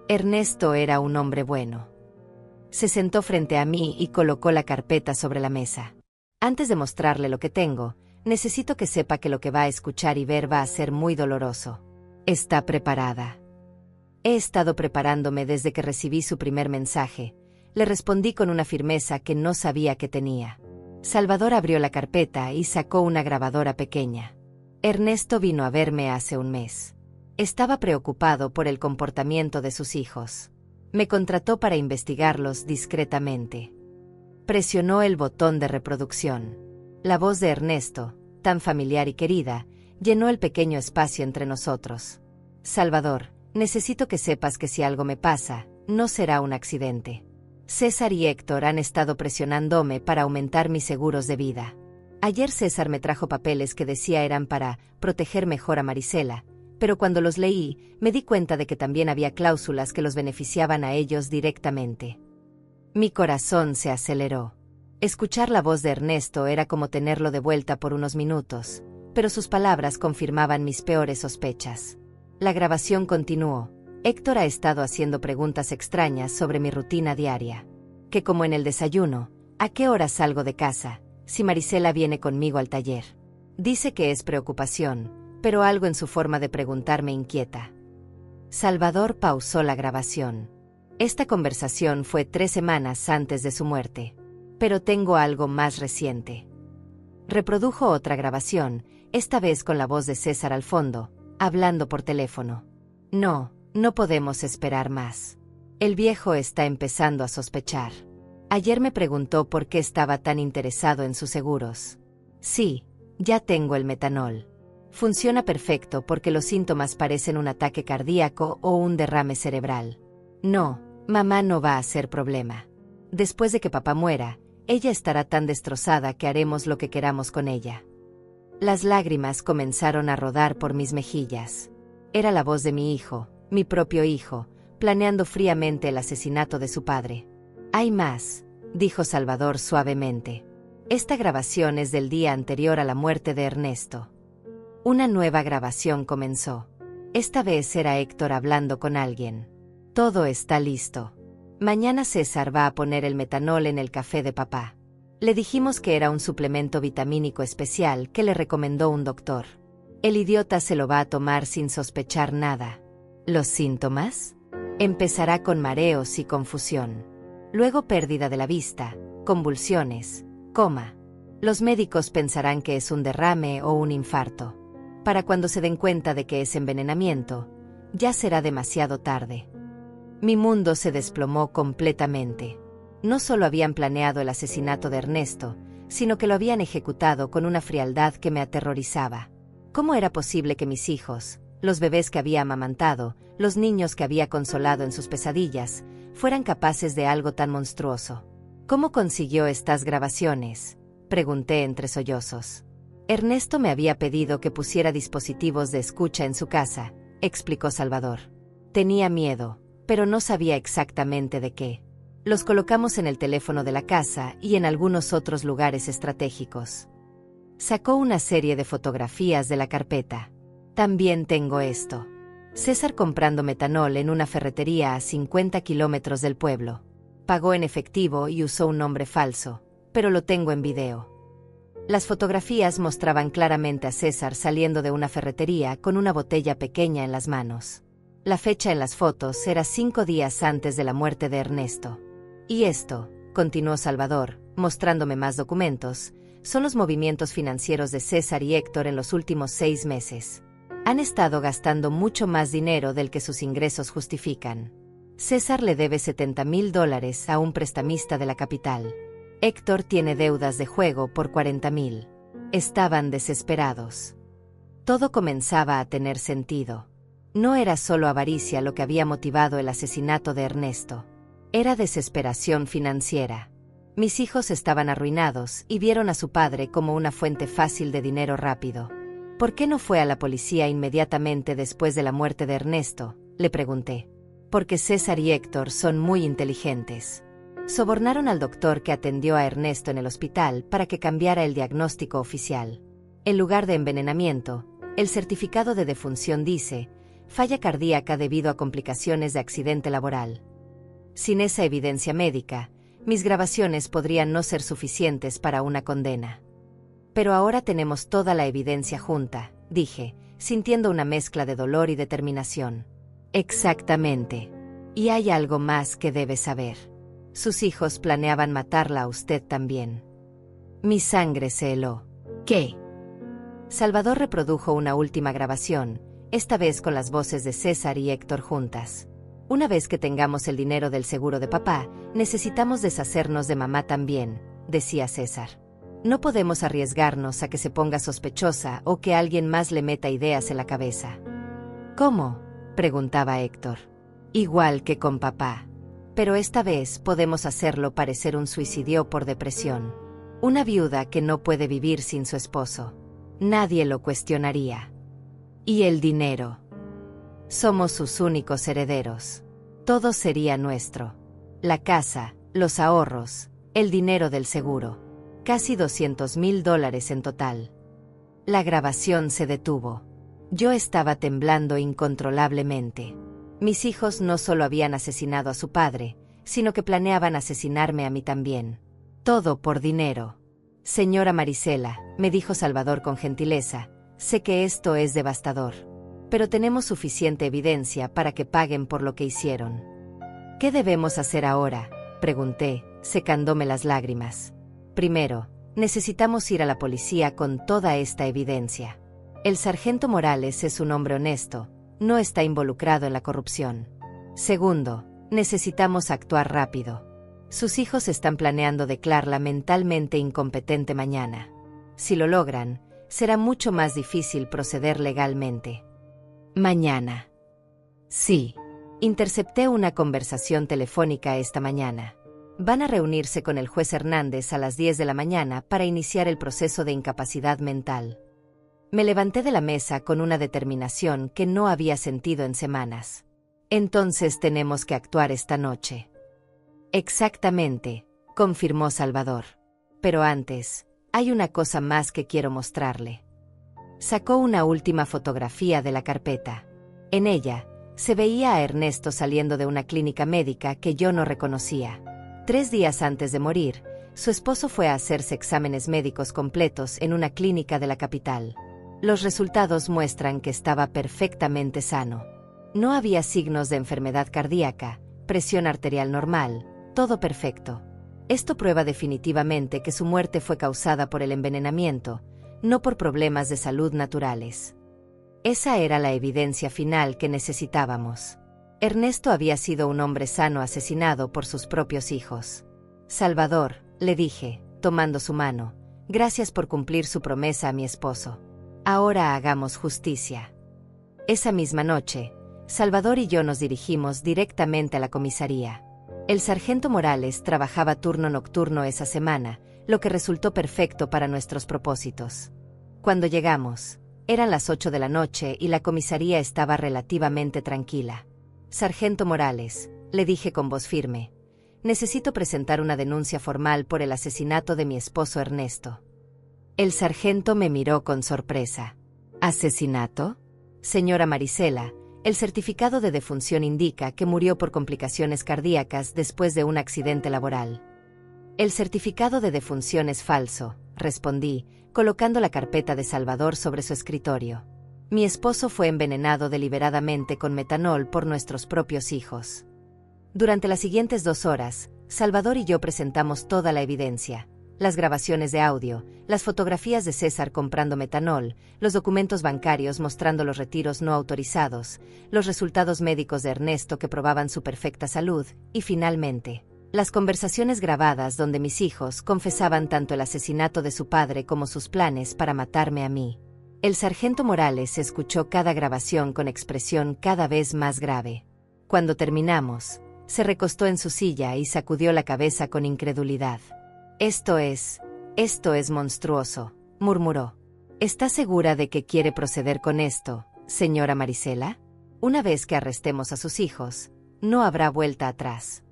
Ernesto era un hombre bueno». Se sentó frente a mí y colocó la carpeta sobre la mesa. Antes de mostrarle lo que tengo, Necesito que sepa que lo que va a escuchar y ver va a ser muy doloroso. ¿Está preparada? He estado preparándome desde que recibí su primer mensaje. Le respondí con una firmeza que no sabía que tenía. Salvador abrió la carpeta y sacó una grabadora pequeña. Ernesto vino a verme hace un mes. Estaba preocupado por el comportamiento de sus hijos. Me contrató para investigarlos discretamente. Presionó el botón de reproducción. La voz de Ernesto, tan familiar y querida, llenó el pequeño espacio entre nosotros. Salvador, necesito que sepas que si algo me pasa, no será un accidente. César y Héctor han estado presionándome para aumentar mis seguros de vida. Ayer César me trajo papeles que decía eran para proteger mejor a Marisela, pero cuando los leí, me di cuenta de que también había cláusulas que los beneficiaban a ellos directamente. Mi corazón se aceleró. Escuchar la voz de Ernesto era como tenerlo de vuelta por unos minutos, pero sus palabras confirmaban mis peores sospechas. La grabación continuó. Héctor ha estado haciendo preguntas extrañas sobre mi rutina diaria. Que como en el desayuno, ¿a qué hora salgo de casa? Si Marisela viene conmigo al taller. Dice que es preocupación, pero algo en su forma de preguntar me inquieta. Salvador pausó la grabación. Esta conversación fue 3 semanas antes de su muerte. Pero tengo algo más reciente. Reprodujo otra grabación, esta vez con la voz de César al fondo, hablando por teléfono. No podemos esperar más. El viejo está empezando a sospechar. Ayer me preguntó por qué estaba tan interesado en sus seguros. Sí, ya tengo el metanol. Funciona perfecto porque los síntomas parecen un ataque cardíaco o un derrame cerebral. No, mamá no va a ser problema. Después de que papá muera, ella estará tan destrozada que haremos lo que queramos con ella. Las lágrimas comenzaron a rodar por mis mejillas. Era la voz de mi hijo, mi propio hijo, planeando fríamente el asesinato de su padre. Hay más, dijo Salvador suavemente. Esta grabación es del día anterior a la muerte de Ernesto. Una nueva grabación comenzó. Esta vez era Héctor hablando con alguien. Todo está listo. Mañana César va a poner el metanol en el café de papá. Le dijimos que era un suplemento vitamínico especial que le recomendó un doctor. El idiota se lo va a tomar sin sospechar nada. ¿Los síntomas? Empezará con mareos y confusión. Luego pérdida de la vista, convulsiones, coma. Los médicos pensarán que es un derrame o un infarto. Para cuando se den cuenta de que es envenenamiento, ya será demasiado tarde. Mi mundo se desplomó completamente. No solo habían planeado el asesinato de Ernesto, sino que lo habían ejecutado con una frialdad que me aterrorizaba. ¿Cómo era posible que mis hijos, los bebés que había amamantado, los niños que había consolado en sus pesadillas, fueran capaces de algo tan monstruoso? ¿Cómo consiguió estas grabaciones?, pregunté entre sollozos. Ernesto me había pedido que pusiera dispositivos de escucha en su casa, explicó Salvador. Tenía miedo, pero no sabía exactamente de qué. Los colocamos en el teléfono de la casa y en algunos otros lugares estratégicos. Sacó una serie de fotografías de la carpeta. También tengo esto. César comprando metanol en una ferretería a 50 kilómetros del pueblo. Pagó en efectivo y usó un nombre falso, pero lo tengo en video. Las fotografías mostraban claramente a César saliendo de una ferretería con una botella pequeña en las manos. La fecha en las fotos era 5 días antes de la muerte de Ernesto. Y esto, continuó Salvador, mostrándome más documentos, son los movimientos financieros de César y Héctor en los últimos 6 meses. Han estado gastando mucho más dinero del que sus ingresos justifican. César le debe $70,000 a un prestamista de la capital. Héctor tiene deudas de juego por $40,000. Estaban desesperados. Todo comenzaba a tener sentido. No era solo avaricia lo que había motivado el asesinato de Ernesto. Era desesperación financiera. Mis hijos estaban arruinados y vieron a su padre como una fuente fácil de dinero rápido. ¿Por qué no fue a la policía inmediatamente después de la muerte de Ernesto?, le pregunté. Porque César y Héctor son muy inteligentes. Sobornaron al doctor que atendió a Ernesto en el hospital para que cambiara el diagnóstico oficial. En lugar de envenenamiento, el certificado de defunción dice, falla cardíaca debido a complicaciones de accidente laboral. Sin esa evidencia médica, mis grabaciones podrían no ser suficientes para una condena. Pero ahora tenemos toda la evidencia junta, dije, sintiendo una mezcla de dolor y determinación. Exactamente. Y hay algo más que debe saber. Sus hijos planeaban matarla a usted también. Mi sangre se heló. ¿Qué? Salvador reprodujo una última grabación, esta vez con las voces de César y Héctor juntas. Una vez que tengamos el dinero del seguro de papá, necesitamos deshacernos de mamá también, decía César. No podemos arriesgarnos a que se ponga sospechosa o que alguien más le meta ideas en la cabeza. ¿Cómo?, preguntaba Héctor. Igual que con papá. Pero esta vez podemos hacerlo parecer un suicidio por depresión. Una viuda que no puede vivir sin su esposo. Nadie lo cuestionaría. ¿Y el dinero? Somos sus únicos herederos. Todo sería nuestro. La casa, los ahorros, el dinero del seguro. Casi $200,000 en total. La grabación se detuvo. Yo estaba temblando incontrolablemente. Mis hijos no solo habían asesinado a su padre, sino que planeaban asesinarme a mí también. Todo por dinero. Señora Marisela, me dijo Salvador con gentileza, sé que esto es devastador. Pero tenemos suficiente evidencia para que paguen por lo que hicieron. ¿Qué debemos hacer ahora?, pregunté, secándome las lágrimas. Primero, necesitamos ir a la policía con toda esta evidencia. El sargento Morales es un hombre honesto, no está involucrado en la corrupción. Segundo, necesitamos actuar rápido. Sus hijos están planeando declararla mentalmente incompetente mañana. Si lo logran, será mucho más difícil proceder legalmente. Mañana. Sí. Intercepté una conversación telefónica esta mañana. Van a reunirse con el juez Hernández a las 10 de la mañana para iniciar el proceso de incapacidad mental. Me levanté de la mesa con una determinación que no había sentido en semanas. Entonces tenemos que actuar esta noche. Exactamente, confirmó Salvador. Pero antes, hay una cosa más que quiero mostrarle. Sacó una última fotografía de la carpeta. En ella, se veía a Ernesto saliendo de una clínica médica que yo no reconocía. 3 días antes de morir, su esposo fue a hacerse exámenes médicos completos en una clínica de la capital. Los resultados muestran que estaba perfectamente sano. No había signos de enfermedad cardíaca, presión arterial normal, todo perfecto. Esto prueba definitivamente que su muerte fue causada por el envenenamiento, no por problemas de salud naturales. Esa era la evidencia final que necesitábamos. Ernesto había sido un hombre sano asesinado por sus propios hijos. Salvador, le dije, tomando su mano, gracias por cumplir su promesa a mi esposo. Ahora hagamos justicia. Esa misma noche, Salvador y yo nos dirigimos directamente a la comisaría. El sargento Morales trabajaba turno nocturno esa semana, lo que resultó perfecto para nuestros propósitos. Cuando llegamos, eran las 8 de la noche y la comisaría estaba relativamente tranquila. Sargento Morales, le dije con voz firme, necesito presentar una denuncia formal por el asesinato de mi esposo Ernesto. El sargento me miró con sorpresa. ¿Asesinato? Señora Marisela, el certificado de defunción indica que murió por complicaciones cardíacas después de un accidente laboral. El certificado de defunción es falso, respondí, colocando la carpeta de Salvador sobre su escritorio. Mi esposo fue envenenado deliberadamente con metanol por nuestros propios hijos. Durante las siguientes 2 horas, Salvador y yo presentamos toda la evidencia. Las grabaciones de audio, las fotografías de César comprando metanol, los documentos bancarios mostrando los retiros no autorizados, los resultados médicos de Ernesto que probaban su perfecta salud, y finalmente, las conversaciones grabadas donde mis hijos confesaban tanto el asesinato de su padre como sus planes para matarme a mí. El sargento Morales escuchó cada grabación con expresión cada vez más grave. Cuando terminamos, se recostó en su silla y sacudió la cabeza con incredulidad. Esto es monstruoso, murmuró. ¿Está segura de que quiere proceder con esto, señora Marisela? Una vez que arrestemos a sus hijos, no habrá vuelta atrás.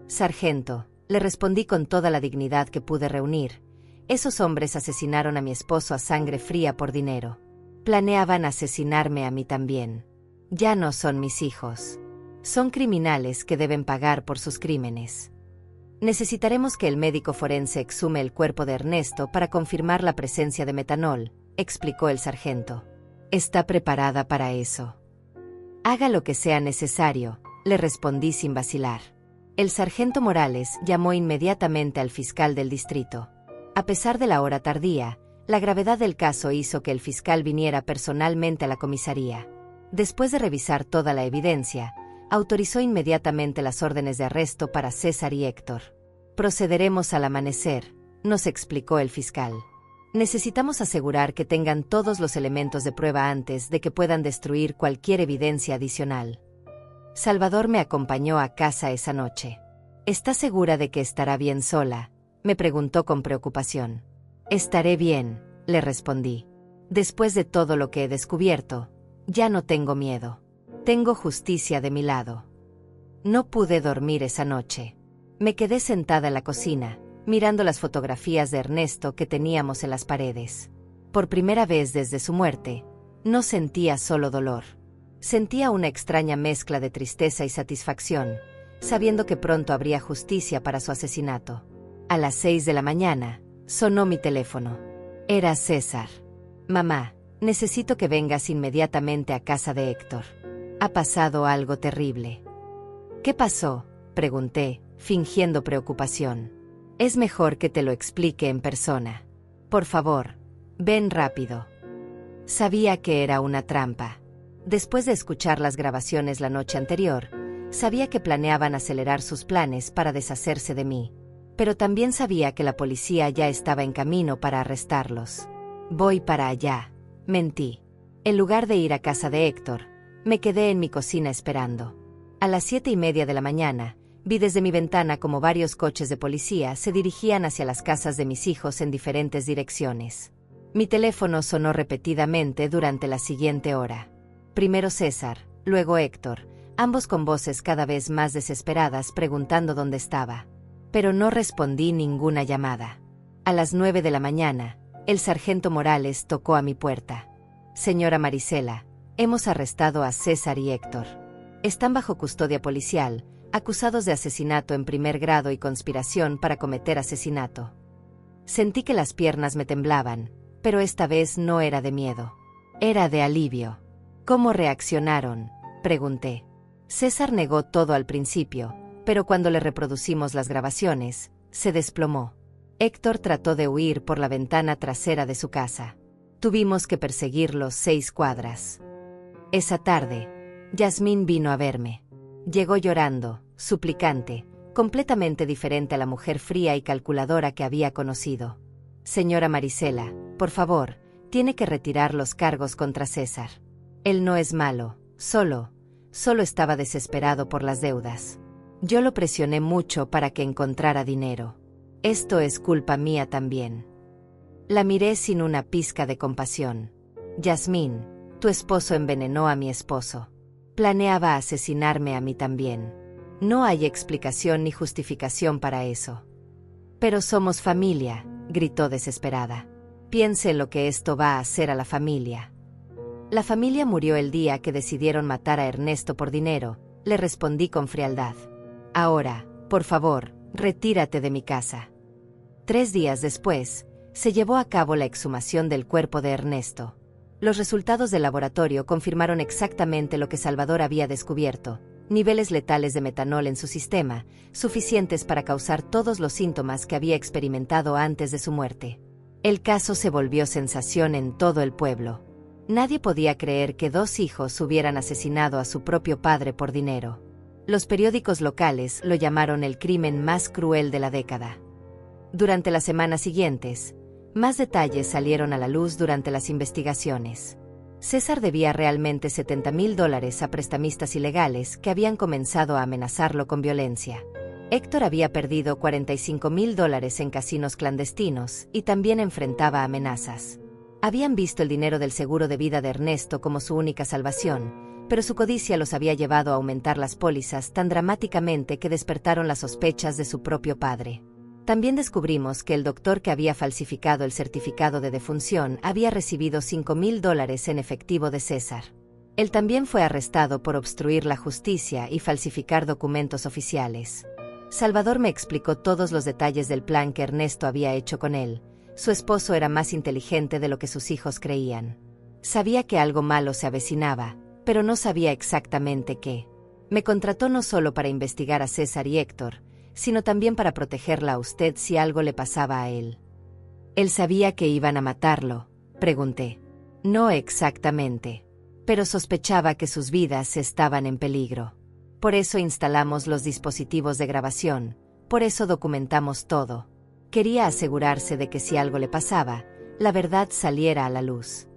Sargento, le respondí con toda la dignidad que pude reunir, esos hombres asesinaron a mi esposo a sangre fría por dinero. Planeaban asesinarme a mí también. Ya no son mis hijos. Son criminales que deben pagar por sus crímenes. Necesitaremos que el médico forense exhume el cuerpo de Ernesto para confirmar la presencia de metanol, explicó el sargento. ¿Está preparada para eso? Haga lo que sea necesario, le respondí sin vacilar. El sargento Morales llamó inmediatamente al fiscal del distrito. A pesar de la hora tardía, la gravedad del caso hizo que el fiscal viniera personalmente a la comisaría. Después de revisar toda la evidencia, autorizó inmediatamente las órdenes de arresto para César y Héctor. Procederemos al amanecer, nos explicó el fiscal. Necesitamos asegurar que tengan todos los elementos de prueba antes de que puedan destruir cualquier evidencia adicional. Salvador me acompañó a casa esa noche. ¿Está segura de que estará bien sola?, me preguntó con preocupación. Estaré bien, le respondí. Después de todo lo que he descubierto, ya no tengo miedo. Tengo justicia de mi lado. No pude dormir esa noche. Me quedé sentada en la cocina, mirando las fotografías de Ernesto que teníamos en las paredes. Por primera vez desde su muerte, no sentía solo dolor. Sentía una extraña mezcla de tristeza y satisfacción, sabiendo que pronto habría justicia para su asesinato. A las 6 de la mañana, sonó mi teléfono. Era César. Mamá, necesito que vengas inmediatamente a casa de Héctor. Ha pasado algo terrible. ¿Qué pasó?, pregunté, fingiendo preocupación. Es mejor que te lo explique en persona. Por favor, ven rápido. Sabía que era una trampa. Después de escuchar las grabaciones la noche anterior, sabía que planeaban acelerar sus planes para deshacerse de mí. Pero también sabía que la policía ya estaba en camino para arrestarlos. Voy para allá, mentí. En lugar de ir a casa de Héctor, me quedé en mi cocina esperando. A las 7:30 de la mañana, vi desde mi ventana como varios coches de policía se dirigían hacia las casas de mis hijos en diferentes direcciones. Mi teléfono sonó repetidamente durante la siguiente hora. Primero César, luego Héctor, ambos con voces cada vez más desesperadas preguntando dónde estaba. Pero no respondí ninguna llamada. A las 9 de la mañana, el sargento Morales tocó a mi puerta. Señora Marisela, hemos arrestado a César y Héctor. Están bajo custodia policial, acusados de asesinato en primer grado y conspiración para cometer asesinato. Sentí que las piernas me temblaban, pero esta vez no era de miedo. Era de alivio. ¿Cómo reaccionaron?, pregunté. César negó todo al principio, pero cuando le reproducimos las grabaciones, se desplomó. Héctor trató de huir por la ventana trasera de su casa. Tuvimos que perseguirlo 6 cuadras. Esa tarde, Yasmín vino a verme. Llegó llorando, suplicante, completamente diferente a la mujer fría y calculadora que había conocido. Señora Marisela, por favor, tiene que retirar los cargos contra César. Él no es malo, solo estaba desesperado por las deudas. Yo lo presioné mucho para que encontrara dinero. Esto es culpa mía también. La miré sin una pizca de compasión. Yasmín, tu esposo envenenó a mi esposo. Planeaba asesinarme a mí también. No hay explicación ni justificación para eso. Pero somos familia, gritó desesperada. Piense en lo que esto va a hacer a la familia. La familia murió el día que decidieron matar a Ernesto por dinero, le respondí con frialdad. Ahora, por favor, retírate de mi casa. 3 días después, se llevó a cabo la exhumación del cuerpo de Ernesto. Los resultados del laboratorio confirmaron exactamente lo que Salvador había descubierto: niveles letales de metanol en su sistema, suficientes para causar todos los síntomas que había experimentado antes de su muerte. El caso se volvió sensación en todo el pueblo. Nadie podía creer que 2 hijos hubieran asesinado a su propio padre por dinero. Los periódicos locales lo llamaron el crimen más cruel de la década. Durante las semanas siguientes, más detalles salieron a la luz durante las investigaciones. César debía realmente $70,000 a prestamistas ilegales que habían comenzado a amenazarlo con violencia. Héctor había perdido $45,000 en casinos clandestinos y también enfrentaba amenazas. Habían visto el dinero del seguro de vida de Ernesto como su única salvación, pero su codicia los había llevado a aumentar las pólizas tan dramáticamente que despertaron las sospechas de su propio padre. También descubrimos que el doctor que había falsificado el certificado de defunción había recibido $5,000 en efectivo de César. Él también fue arrestado por obstruir la justicia y falsificar documentos oficiales. Salvador me explicó todos los detalles del plan que Ernesto había hecho con él. Su esposo era más inteligente de lo que sus hijos creían. Sabía que algo malo se avecinaba, pero no sabía exactamente qué. Me contrató no solo para investigar a César y Héctor, sino también para protegerla a usted si algo le pasaba a él. ¿Él sabía que iban a matarlo?, pregunté. No exactamente, pero sospechaba que sus vidas estaban en peligro. Por eso instalamos los dispositivos de grabación, por eso documentamos todo. Quería asegurarse de que si algo le pasaba, la verdad saliera a la luz.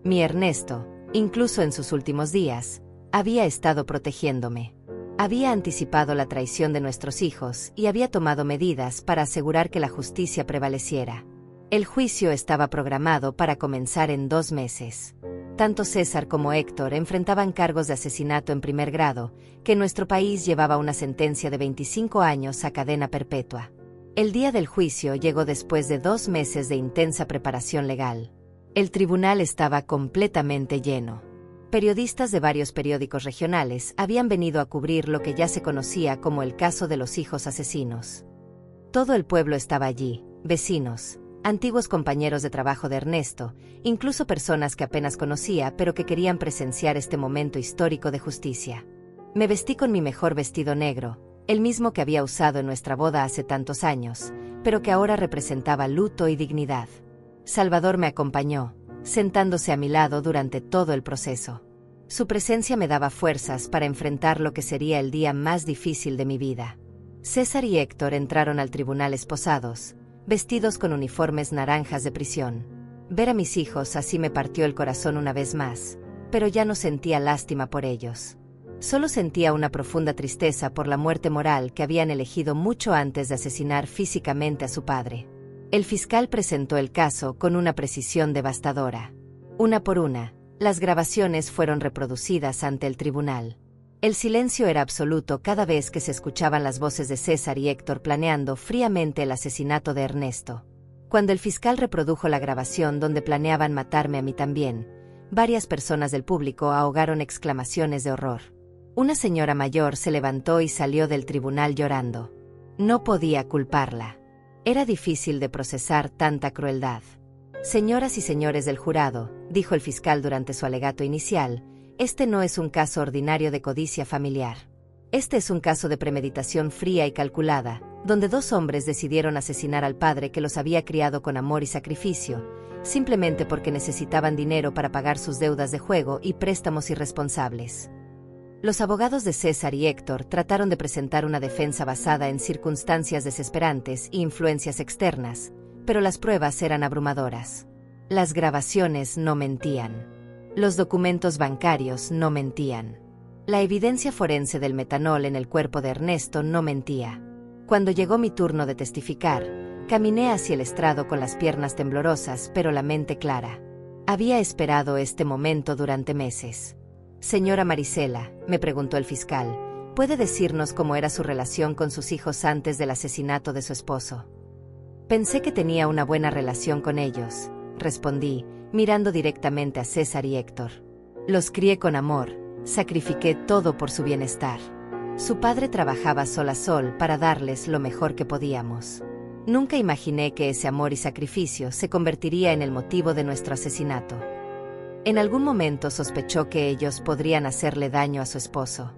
Mi Ernesto, incluso en sus últimos días, había estado protegiéndome. Había anticipado la traición de nuestros hijos y había tomado medidas para asegurar que la justicia prevaleciera. El juicio estaba programado para comenzar en 2 meses. Tanto César como Héctor enfrentaban cargos de asesinato en primer grado, que en nuestro país llevaba una sentencia de 25 años a cadena perpetua. El día del juicio llegó después de 2 meses de intensa preparación legal. El tribunal estaba completamente lleno. Periodistas de varios periódicos regionales habían venido a cubrir lo que ya se conocía como el caso de los hijos asesinos. Todo el pueblo estaba allí, vecinos, antiguos compañeros de trabajo de Ernesto, incluso personas que apenas conocía pero que querían presenciar este momento histórico de justicia. Me vestí con mi mejor vestido negro, el mismo que había usado en nuestra boda hace tantos años, pero que ahora representaba luto y dignidad. Salvador me acompañó, sentándose a mi lado durante todo el proceso. Su presencia me daba fuerzas para enfrentar lo que sería el día más difícil de mi vida. César y Héctor entraron al tribunal esposados, vestidos con uniformes naranjas de prisión. Ver a mis hijos así me partió el corazón una vez más, pero ya no sentía lástima por ellos. Solo sentía una profunda tristeza por la muerte moral que habían elegido mucho antes de asesinar físicamente a su padre. El fiscal presentó el caso con una precisión devastadora. Una por una, las grabaciones fueron reproducidas ante el tribunal. El silencio era absoluto cada vez que se escuchaban las voces de César y Héctor planeando fríamente el asesinato de Ernesto. Cuando el fiscal reprodujo la grabación donde planeaban matarme a mí también, varias personas del público ahogaron exclamaciones de horror. Una señora mayor se levantó y salió del tribunal llorando. No podía culparla. Era difícil de procesar tanta crueldad. Señoras y señores del jurado, dijo el fiscal durante su alegato inicial, este no es un caso ordinario de codicia familiar. Este es un caso de premeditación fría y calculada, donde 2 hombres decidieron asesinar al padre que los había criado con amor y sacrificio, simplemente porque necesitaban dinero para pagar sus deudas de juego y préstamos irresponsables. Los abogados de César y Héctor trataron de presentar una defensa basada en circunstancias desesperantes e influencias externas, pero las pruebas eran abrumadoras. Las grabaciones no mentían. Los documentos bancarios no mentían. La evidencia forense del metanol en el cuerpo de Ernesto no mentía. Cuando llegó mi turno de testificar, caminé hacia el estrado con las piernas temblorosas pero la mente clara. Había esperado este momento durante meses. Señora Marisela, me preguntó el fiscal, ¿puede decirnos cómo era su relación con sus hijos antes del asesinato de su esposo? Pensé que tenía una buena relación con ellos, respondí, mirando directamente a César y Héctor. Los crié con amor, sacrifiqué todo por su bienestar. Su padre trabajaba sol a sol para darles lo mejor que podíamos. Nunca imaginé que ese amor y sacrificio se convertiría en el motivo de nuestro asesinato. En algún momento sospechó que ellos podrían hacerle daño a su esposo.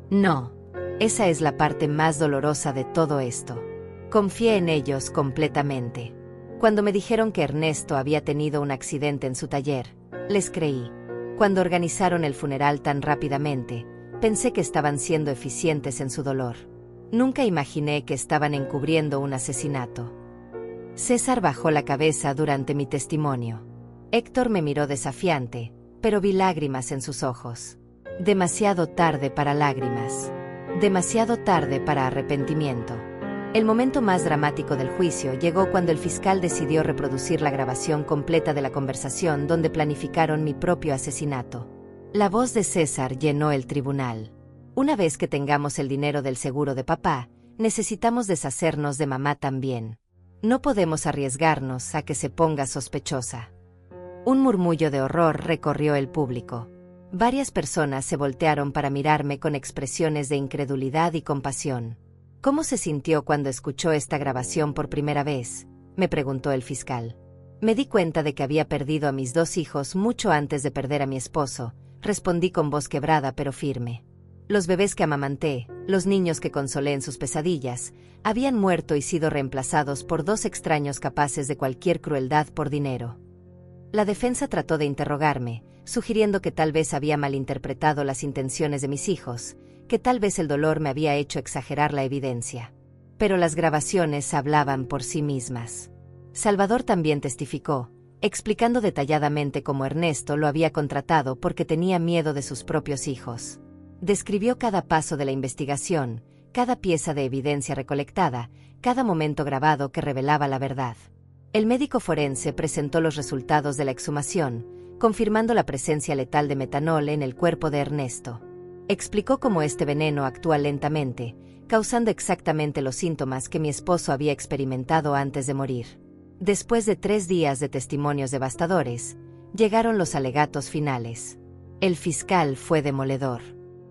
No, esa es la parte más dolorosa de todo esto. Confié en ellos completamente. Cuando me dijeron que Ernesto había tenido un accidente en su taller, les creí. Cuando organizaron el funeral tan rápidamente, pensé que estaban siendo eficientes en su dolor. Nunca imaginé que estaban encubriendo un asesinato. César bajó la cabeza durante mi testimonio. Héctor me miró desafiante, pero vi lágrimas en sus ojos. Demasiado tarde para lágrimas. Demasiado tarde para arrepentimiento. El momento más dramático del juicio llegó cuando el fiscal decidió reproducir la grabación completa de la conversación donde planificaron mi propio asesinato. La voz de César llenó el tribunal. Una vez que tengamos el dinero del seguro de papá, necesitamos deshacernos de mamá también. No podemos arriesgarnos a que se ponga sospechosa. Un murmullo de horror recorrió el público. Varias personas se voltearon para mirarme con expresiones de incredulidad y compasión. ¿Cómo se sintió cuando escuchó esta grabación por primera vez?, me preguntó el fiscal. Me di cuenta de que había perdido a mis 2 hijos mucho antes de perder a mi esposo, respondí con voz quebrada pero firme. Los bebés que amamanté, los niños que consolé en sus pesadillas, habían muerto y sido reemplazados por 2 extraños capaces de cualquier crueldad por dinero. La defensa trató de interrogarme, sugiriendo que tal vez había malinterpretado las intenciones de mis hijos, que tal vez el dolor me había hecho exagerar la evidencia. Pero las grabaciones hablaban por sí mismas. Salvador también testificó, explicando detalladamente cómo Ernesto lo había contratado porque tenía miedo de sus propios hijos. Describió cada paso de la investigación, cada pieza de evidencia recolectada, cada momento grabado que revelaba la verdad. El médico forense presentó los resultados de la exhumación, confirmando la presencia letal de metanol en el cuerpo de Ernesto. Explicó cómo este veneno actúa lentamente, causando exactamente los síntomas que mi esposo había experimentado antes de morir. Después de 3 días de testimonios devastadores, llegaron los alegatos finales. El fiscal fue demoledor.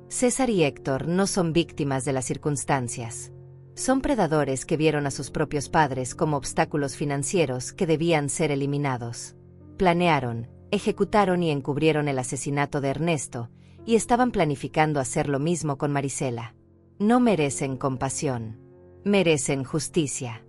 César y Héctor no son víctimas de las circunstancias. Son predadores que vieron a sus propios padres como obstáculos financieros que debían ser eliminados. Planearon, ejecutaron y encubrieron el asesinato de Ernesto, y estaban planificando hacer lo mismo con Marisela. No merecen compasión. Merecen justicia.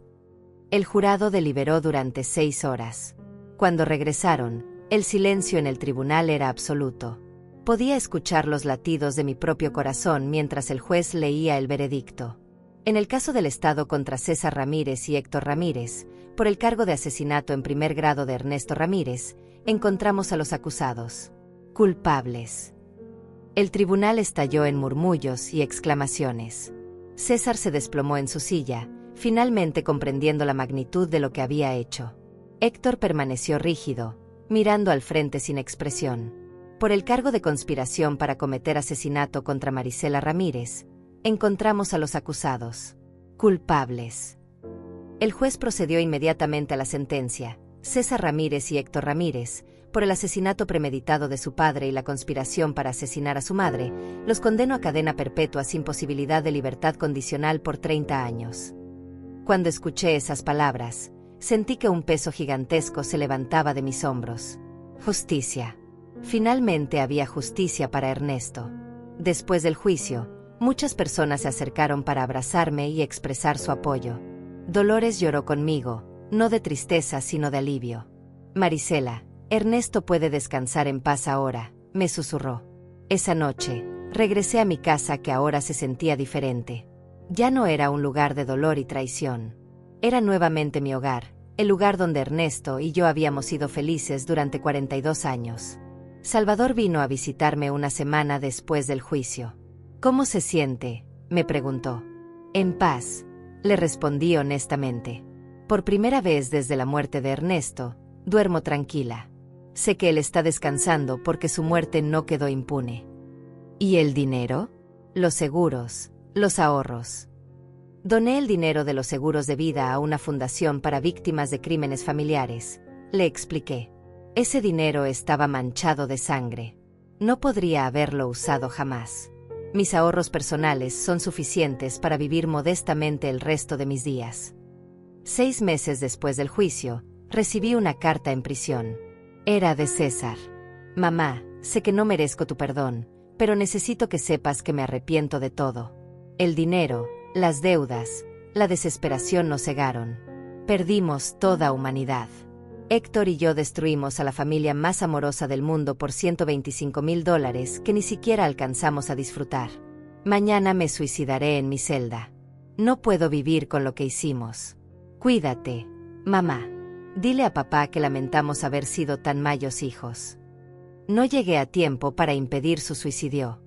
El jurado deliberó durante 6 horas. Cuando regresaron, el silencio en el tribunal era absoluto. Podía escuchar los latidos de mi propio corazón mientras el juez leía el veredicto. En el caso del Estado contra César Ramírez y Héctor Ramírez, por el cargo de asesinato en primer grado de Ernesto Ramírez, encontramos a los acusados culpables. El tribunal estalló en murmullos y exclamaciones. César se desplomó en su silla, finalmente comprendiendo la magnitud de lo que había hecho. Héctor permaneció rígido, mirando al frente sin expresión. Por el cargo de conspiración para cometer asesinato contra Marisela Ramírez, encontramos a los acusados culpables. El juez procedió inmediatamente a la sentencia. César Ramírez y Héctor Ramírez, por el asesinato premeditado de su padre y la conspiración para asesinar a su madre, los condenó a cadena perpetua sin posibilidad de libertad condicional por 30 años. Cuando escuché esas palabras, sentí que un peso gigantesco se levantaba de mis hombros. Justicia. Finalmente había justicia para Ernesto. Después del juicio, muchas personas se acercaron para abrazarme y expresar su apoyo. Dolores lloró conmigo, no de tristeza sino de alivio. Marisela, Ernesto puede descansar en paz ahora, me susurró. Esa noche, regresé a mi casa que ahora se sentía diferente. Ya no era un lugar de dolor y traición. Era nuevamente mi hogar, el lugar donde Ernesto y yo habíamos sido felices durante 42 años. Salvador vino a visitarme una semana después del juicio. ¿Cómo se siente?, me preguntó. En paz, le respondí honestamente. Por primera vez desde la muerte de Ernesto, duermo tranquila. Sé que él está descansando porque su muerte no quedó impune. ¿Y el dinero? Los seguros, los ahorros. Doné el dinero de los seguros de vida a una fundación para víctimas de crímenes familiares, le expliqué. Ese dinero estaba manchado de sangre. No podría haberlo usado jamás. Mis ahorros personales son suficientes para vivir modestamente el resto de mis días. 6 meses después del juicio, recibí una carta en prisión. Era de César. Mamá, sé que no merezco tu perdón, pero necesito que sepas que me arrepiento de todo. El dinero, las deudas, la desesperación nos cegaron. Perdimos toda humanidad. Héctor y yo destruimos a la familia más amorosa del mundo por $125,000 que ni siquiera alcanzamos a disfrutar. Mañana me suicidaré en mi celda. No puedo vivir con lo que hicimos. Cuídate, mamá. Dile a papá que lamentamos haber sido tan malos hijos. No llegué a tiempo para impedir su suicidio.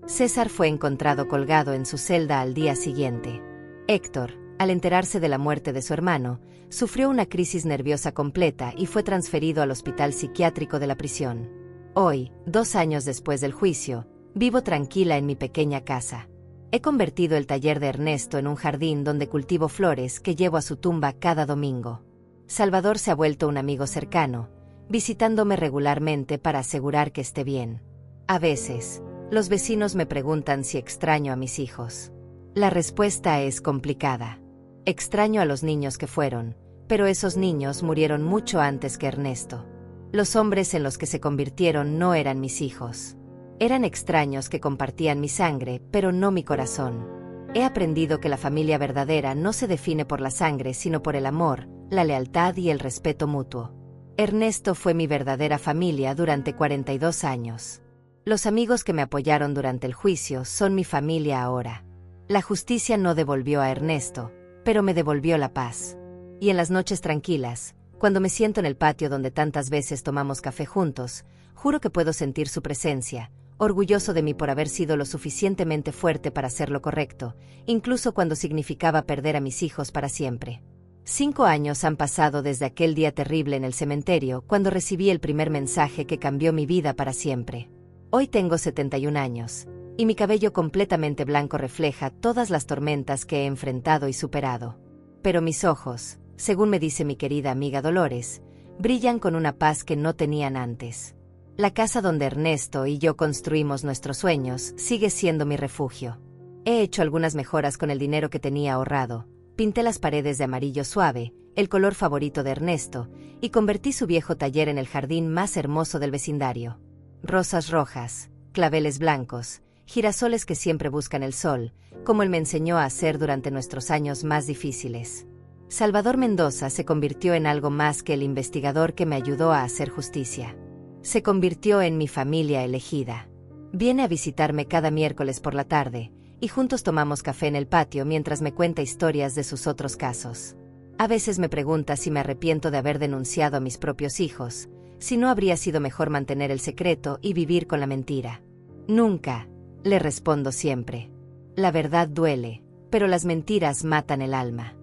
César fue encontrado colgado en su celda al día siguiente. Héctor, al enterarse de la muerte de su hermano, sufrió una crisis nerviosa completa y fue transferido al hospital psiquiátrico de la prisión. Hoy, 2 años después del juicio, vivo tranquila en mi pequeña casa. He convertido el taller de Ernesto en un jardín donde cultivo flores que llevo a su tumba cada domingo. Salvador se ha vuelto un amigo cercano, visitándome regularmente para asegurar que esté bien. A veces, los vecinos me preguntan si extraño a mis hijos. La respuesta es complicada. Extraño a los niños que fueron, pero esos niños murieron mucho antes que Ernesto. Los hombres en los que se convirtieron no eran mis hijos. Eran extraños que compartían mi sangre, pero no mi corazón. He aprendido que la familia verdadera no se define por la sangre, sino por el amor, la lealtad y el respeto mutuo. Ernesto fue mi verdadera familia durante 42 años. Los amigos que me apoyaron durante el juicio son mi familia ahora. La justicia no devolvió a Ernesto, pero me devolvió la paz. Y en las noches tranquilas, cuando me siento en el patio donde tantas veces tomamos café juntos, juro que puedo sentir su presencia, orgulloso de mí por haber sido lo suficientemente fuerte para hacer lo correcto, incluso cuando significaba perder a mis hijos para siempre. 5 años han pasado desde aquel día terrible en el cementerio, cuando recibí el primer mensaje que cambió mi vida para siempre. Hoy tengo 71 años, y mi cabello completamente blanco refleja todas las tormentas que he enfrentado y superado. Pero mis ojos, según me dice mi querida amiga Dolores, brillan con una paz que no tenían antes. La casa donde Ernesto y yo construimos nuestros sueños sigue siendo mi refugio. He hecho algunas mejoras con el dinero que tenía ahorrado. Pinté las paredes de amarillo suave, el color favorito de Ernesto, y convertí su viejo taller en el jardín más hermoso del vecindario. Rosas rojas, claveles blancos, girasoles que siempre buscan el sol, como él me enseñó a hacer durante nuestros años más difíciles. Salvador Mendoza se convirtió en algo más que el investigador que me ayudó a hacer justicia. Se convirtió en mi familia elegida. Viene a visitarme cada miércoles por la tarde, y juntos tomamos café en el patio mientras me cuenta historias de sus otros casos. A veces me pregunta si me arrepiento de haber denunciado a mis propios hijos, si no habría sido mejor mantener el secreto y vivir con la mentira. Nunca, le respondo siempre. La verdad duele, pero las mentiras matan el alma.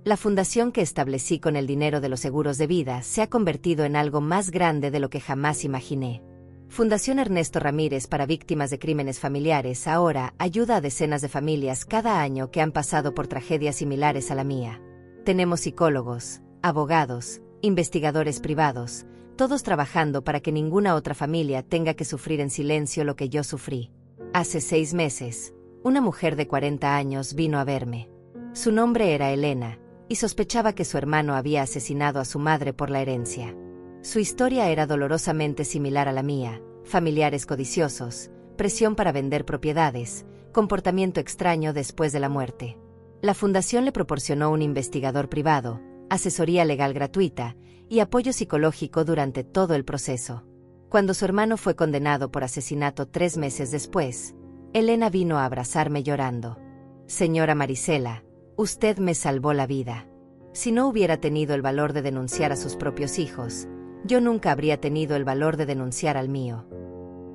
La fundación que establecí con el dinero de los seguros de vida se ha convertido en algo más grande de lo que jamás imaginé. Fundación Ernesto Ramírez para Víctimas de Crímenes Familiares ahora ayuda a decenas de familias cada año que han pasado por tragedias similares a la mía. Tenemos psicólogos, abogados, investigadores privados, todos trabajando para que ninguna otra familia tenga que sufrir en silencio lo que yo sufrí. Hace 6 meses, una mujer de 40 años vino a verme. Su nombre era Elena, y sospechaba que su hermano había asesinado a su madre por la herencia. Su historia era dolorosamente similar a la mía: familiares codiciosos, presión para vender propiedades, comportamiento extraño después de la muerte. La fundación le proporcionó un investigador privado, asesoría legal gratuita y apoyo psicológico durante todo el proceso. Cuando su hermano fue condenado por asesinato 3 meses después, Elena vino a abrazarme llorando. Señora Marisela, usted me salvó la vida. Si no hubiera tenido el valor de denunciar a sus propios hijos, yo nunca habría tenido el valor de denunciar al mío.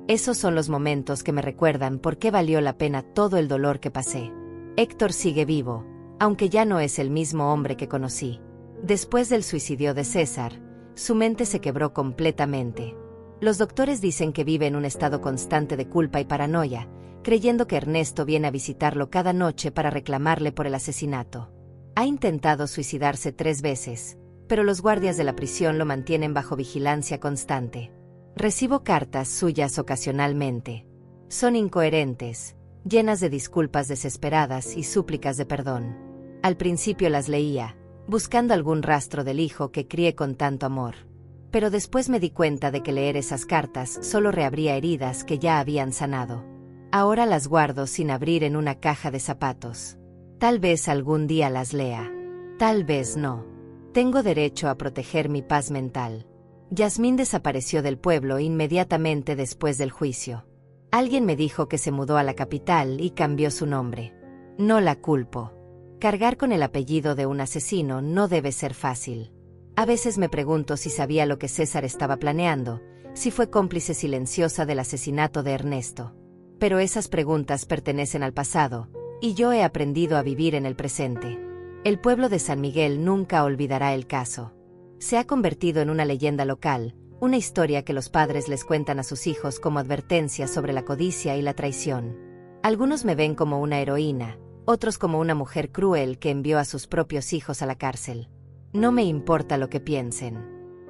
Esos son los momentos que me recuerdan por qué valió la pena todo el dolor que pasé. Héctor sigue vivo, aunque ya no es el mismo hombre que conocí. Después del suicidio de César, su mente se quebró completamente. Los doctores dicen que vive en un estado constante de culpa y paranoia, creyendo que Ernesto viene a visitarlo cada noche para reclamarle por el asesinato. Ha intentado suicidarse 3 veces, pero los guardias de la prisión lo mantienen bajo vigilancia constante. Recibo cartas suyas ocasionalmente. Son incoherentes, llenas de disculpas desesperadas y súplicas de perdón. Al principio las leía, buscando algún rastro del hijo que crié con tanto amor. Pero después me di cuenta de que leer esas cartas solo reabría heridas que ya habían sanado. Ahora las guardo sin abrir en una caja de zapatos. Tal vez algún día las lea. Tal vez no. Tengo derecho a proteger mi paz mental. Yasmín desapareció del pueblo inmediatamente después del juicio. Alguien me dijo que se mudó a la capital y cambió su nombre. No la culpo. Cargar con el apellido de un asesino no debe ser fácil. A veces me pregunto si sabía lo que César estaba planeando, si fue cómplice silenciosa del asesinato de Ernesto. Pero esas preguntas pertenecen al pasado, y yo he aprendido a vivir en el presente. El pueblo de San Miguel nunca olvidará el caso. Se ha convertido en una leyenda local, una historia que los padres les cuentan a sus hijos como advertencia sobre la codicia y la traición. Algunos me ven como una heroína, otros como una mujer cruel que envió a sus propios hijos a la cárcel. No me importa lo que piensen.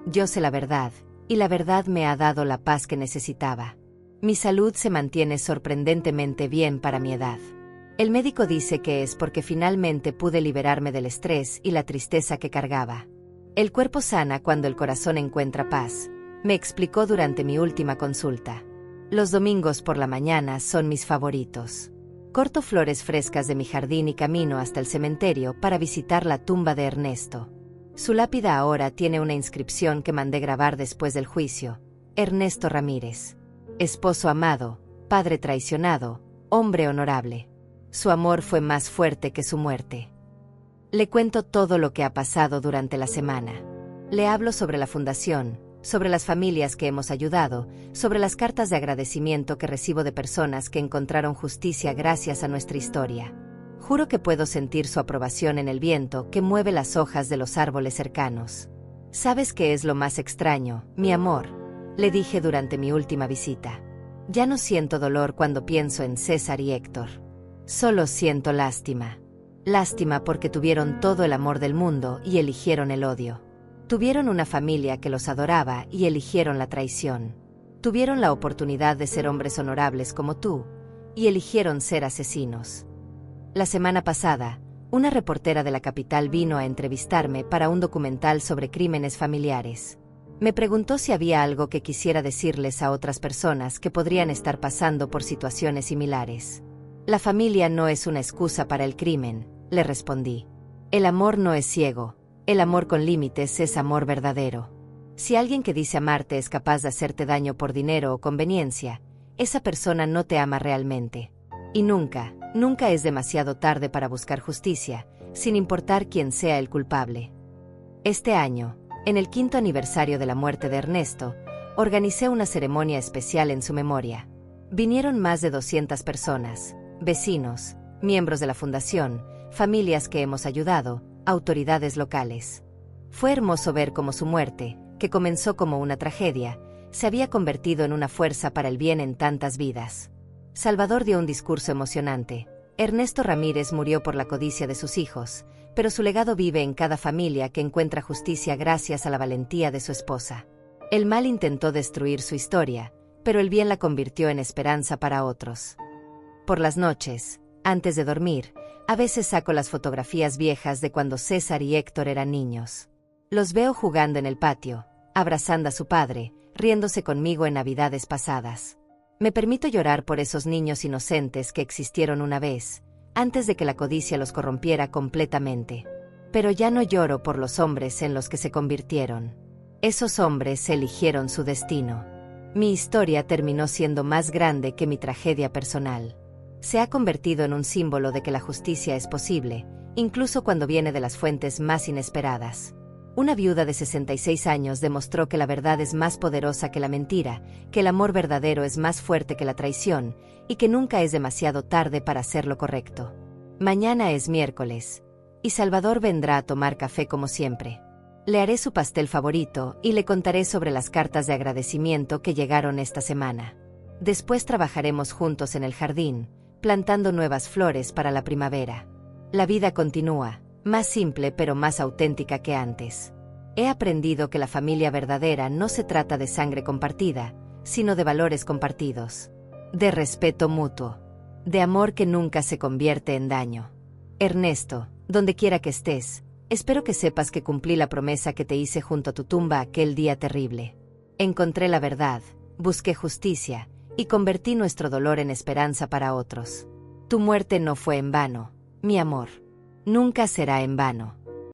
Yo sé la verdad, y la verdad me ha dado la paz que necesitaba. Mi salud se mantiene sorprendentemente bien para mi edad. El médico dice que es porque finalmente pude liberarme del estrés y la tristeza que cargaba. El cuerpo sana cuando el corazón encuentra paz, me explicó durante mi última consulta. Los domingos por la mañana son mis favoritos. Corto flores frescas de mi jardín y camino hasta el cementerio para visitar la tumba de Ernesto. Su lápida ahora tiene una inscripción que mandé grabar después del juicio. Ernesto Ramírez. Esposo amado, padre traicionado, hombre honorable. Su amor fue más fuerte que su muerte. Le cuento todo lo que ha pasado durante la semana. Le hablo sobre la fundación, sobre las familias que hemos ayudado, sobre las cartas de agradecimiento que recibo de personas que encontraron justicia gracias a nuestra historia. Juro que puedo sentir su aprobación en el viento que mueve las hojas de los árboles cercanos. ¿Sabes qué es lo más extraño, mi amor?, le dije durante mi última visita. Ya no siento dolor cuando pienso en César y Héctor. Solo siento lástima. Lástima porque tuvieron todo el amor del mundo y eligieron el odio. Tuvieron una familia que los adoraba y eligieron la traición. Tuvieron la oportunidad de ser hombres honorables como tú, y eligieron ser asesinos. La semana pasada, una reportera de la capital vino a entrevistarme para un documental sobre crímenes familiares. Me preguntó si había algo que quisiera decirles a otras personas que podrían estar pasando por situaciones similares. La familia no es una excusa para el crimen, le respondí. El amor no es ciego, el amor con límites es amor verdadero. Si alguien que dice amarte es capaz de hacerte daño por dinero o conveniencia, esa persona no te ama realmente. Y nunca, nunca es demasiado tarde para buscar justicia, sin importar quién sea el culpable. Este año, en el 5º aniversario de la muerte de Ernesto, organicé una ceremonia especial en su memoria. Vinieron más de 200 personas, vecinos, miembros de la fundación, familias que hemos ayudado, autoridades locales. Fue hermoso ver cómo su muerte, que comenzó como una tragedia, se había convertido en una fuerza para el bien en tantas vidas. Salvador dio un discurso emocionante. Ernesto Ramírez murió por la codicia de sus hijos, pero su legado vive en cada familia que encuentra justicia gracias a la valentía de su esposa. El mal intentó destruir su historia, pero el bien la convirtió en esperanza para otros. Por las noches, antes de dormir, a veces saco las fotografías viejas de cuando César y Héctor eran niños. Los veo jugando en el patio, abrazando a su padre, riéndose conmigo en navidades pasadas. Me permito llorar por esos niños inocentes que existieron una vez, antes de que la codicia los corrompiera completamente. Pero ya no lloro por los hombres en los que se convirtieron. Esos hombres eligieron su destino. Mi historia terminó siendo más grande que mi tragedia personal. Se ha convertido en un símbolo de que la justicia es posible, incluso cuando viene de las fuentes más inesperadas. Una viuda de 66 años demostró que la verdad es más poderosa que la mentira, que el amor verdadero es más fuerte que la traición, y que nunca es demasiado tarde para hacer lo correcto. Mañana es miércoles, y Salvador vendrá a tomar café como siempre. Le haré su pastel favorito y le contaré sobre las cartas de agradecimiento que llegaron esta semana. Después trabajaremos juntos en el jardín, plantando nuevas flores para la primavera. La vida continúa, más simple pero más auténtica que antes. He aprendido que la familia verdadera no se trata de sangre compartida, sino de valores compartidos, de respeto mutuo, de amor que nunca se convierte en daño. Ernesto, donde quiera que estés, espero que sepas que cumplí la promesa que te hice junto a tu tumba aquel día terrible. Encontré la verdad, busqué justicia, y convertí nuestro dolor en esperanza para otros. Tu muerte no fue en vano, mi amor. Nunca será en vano.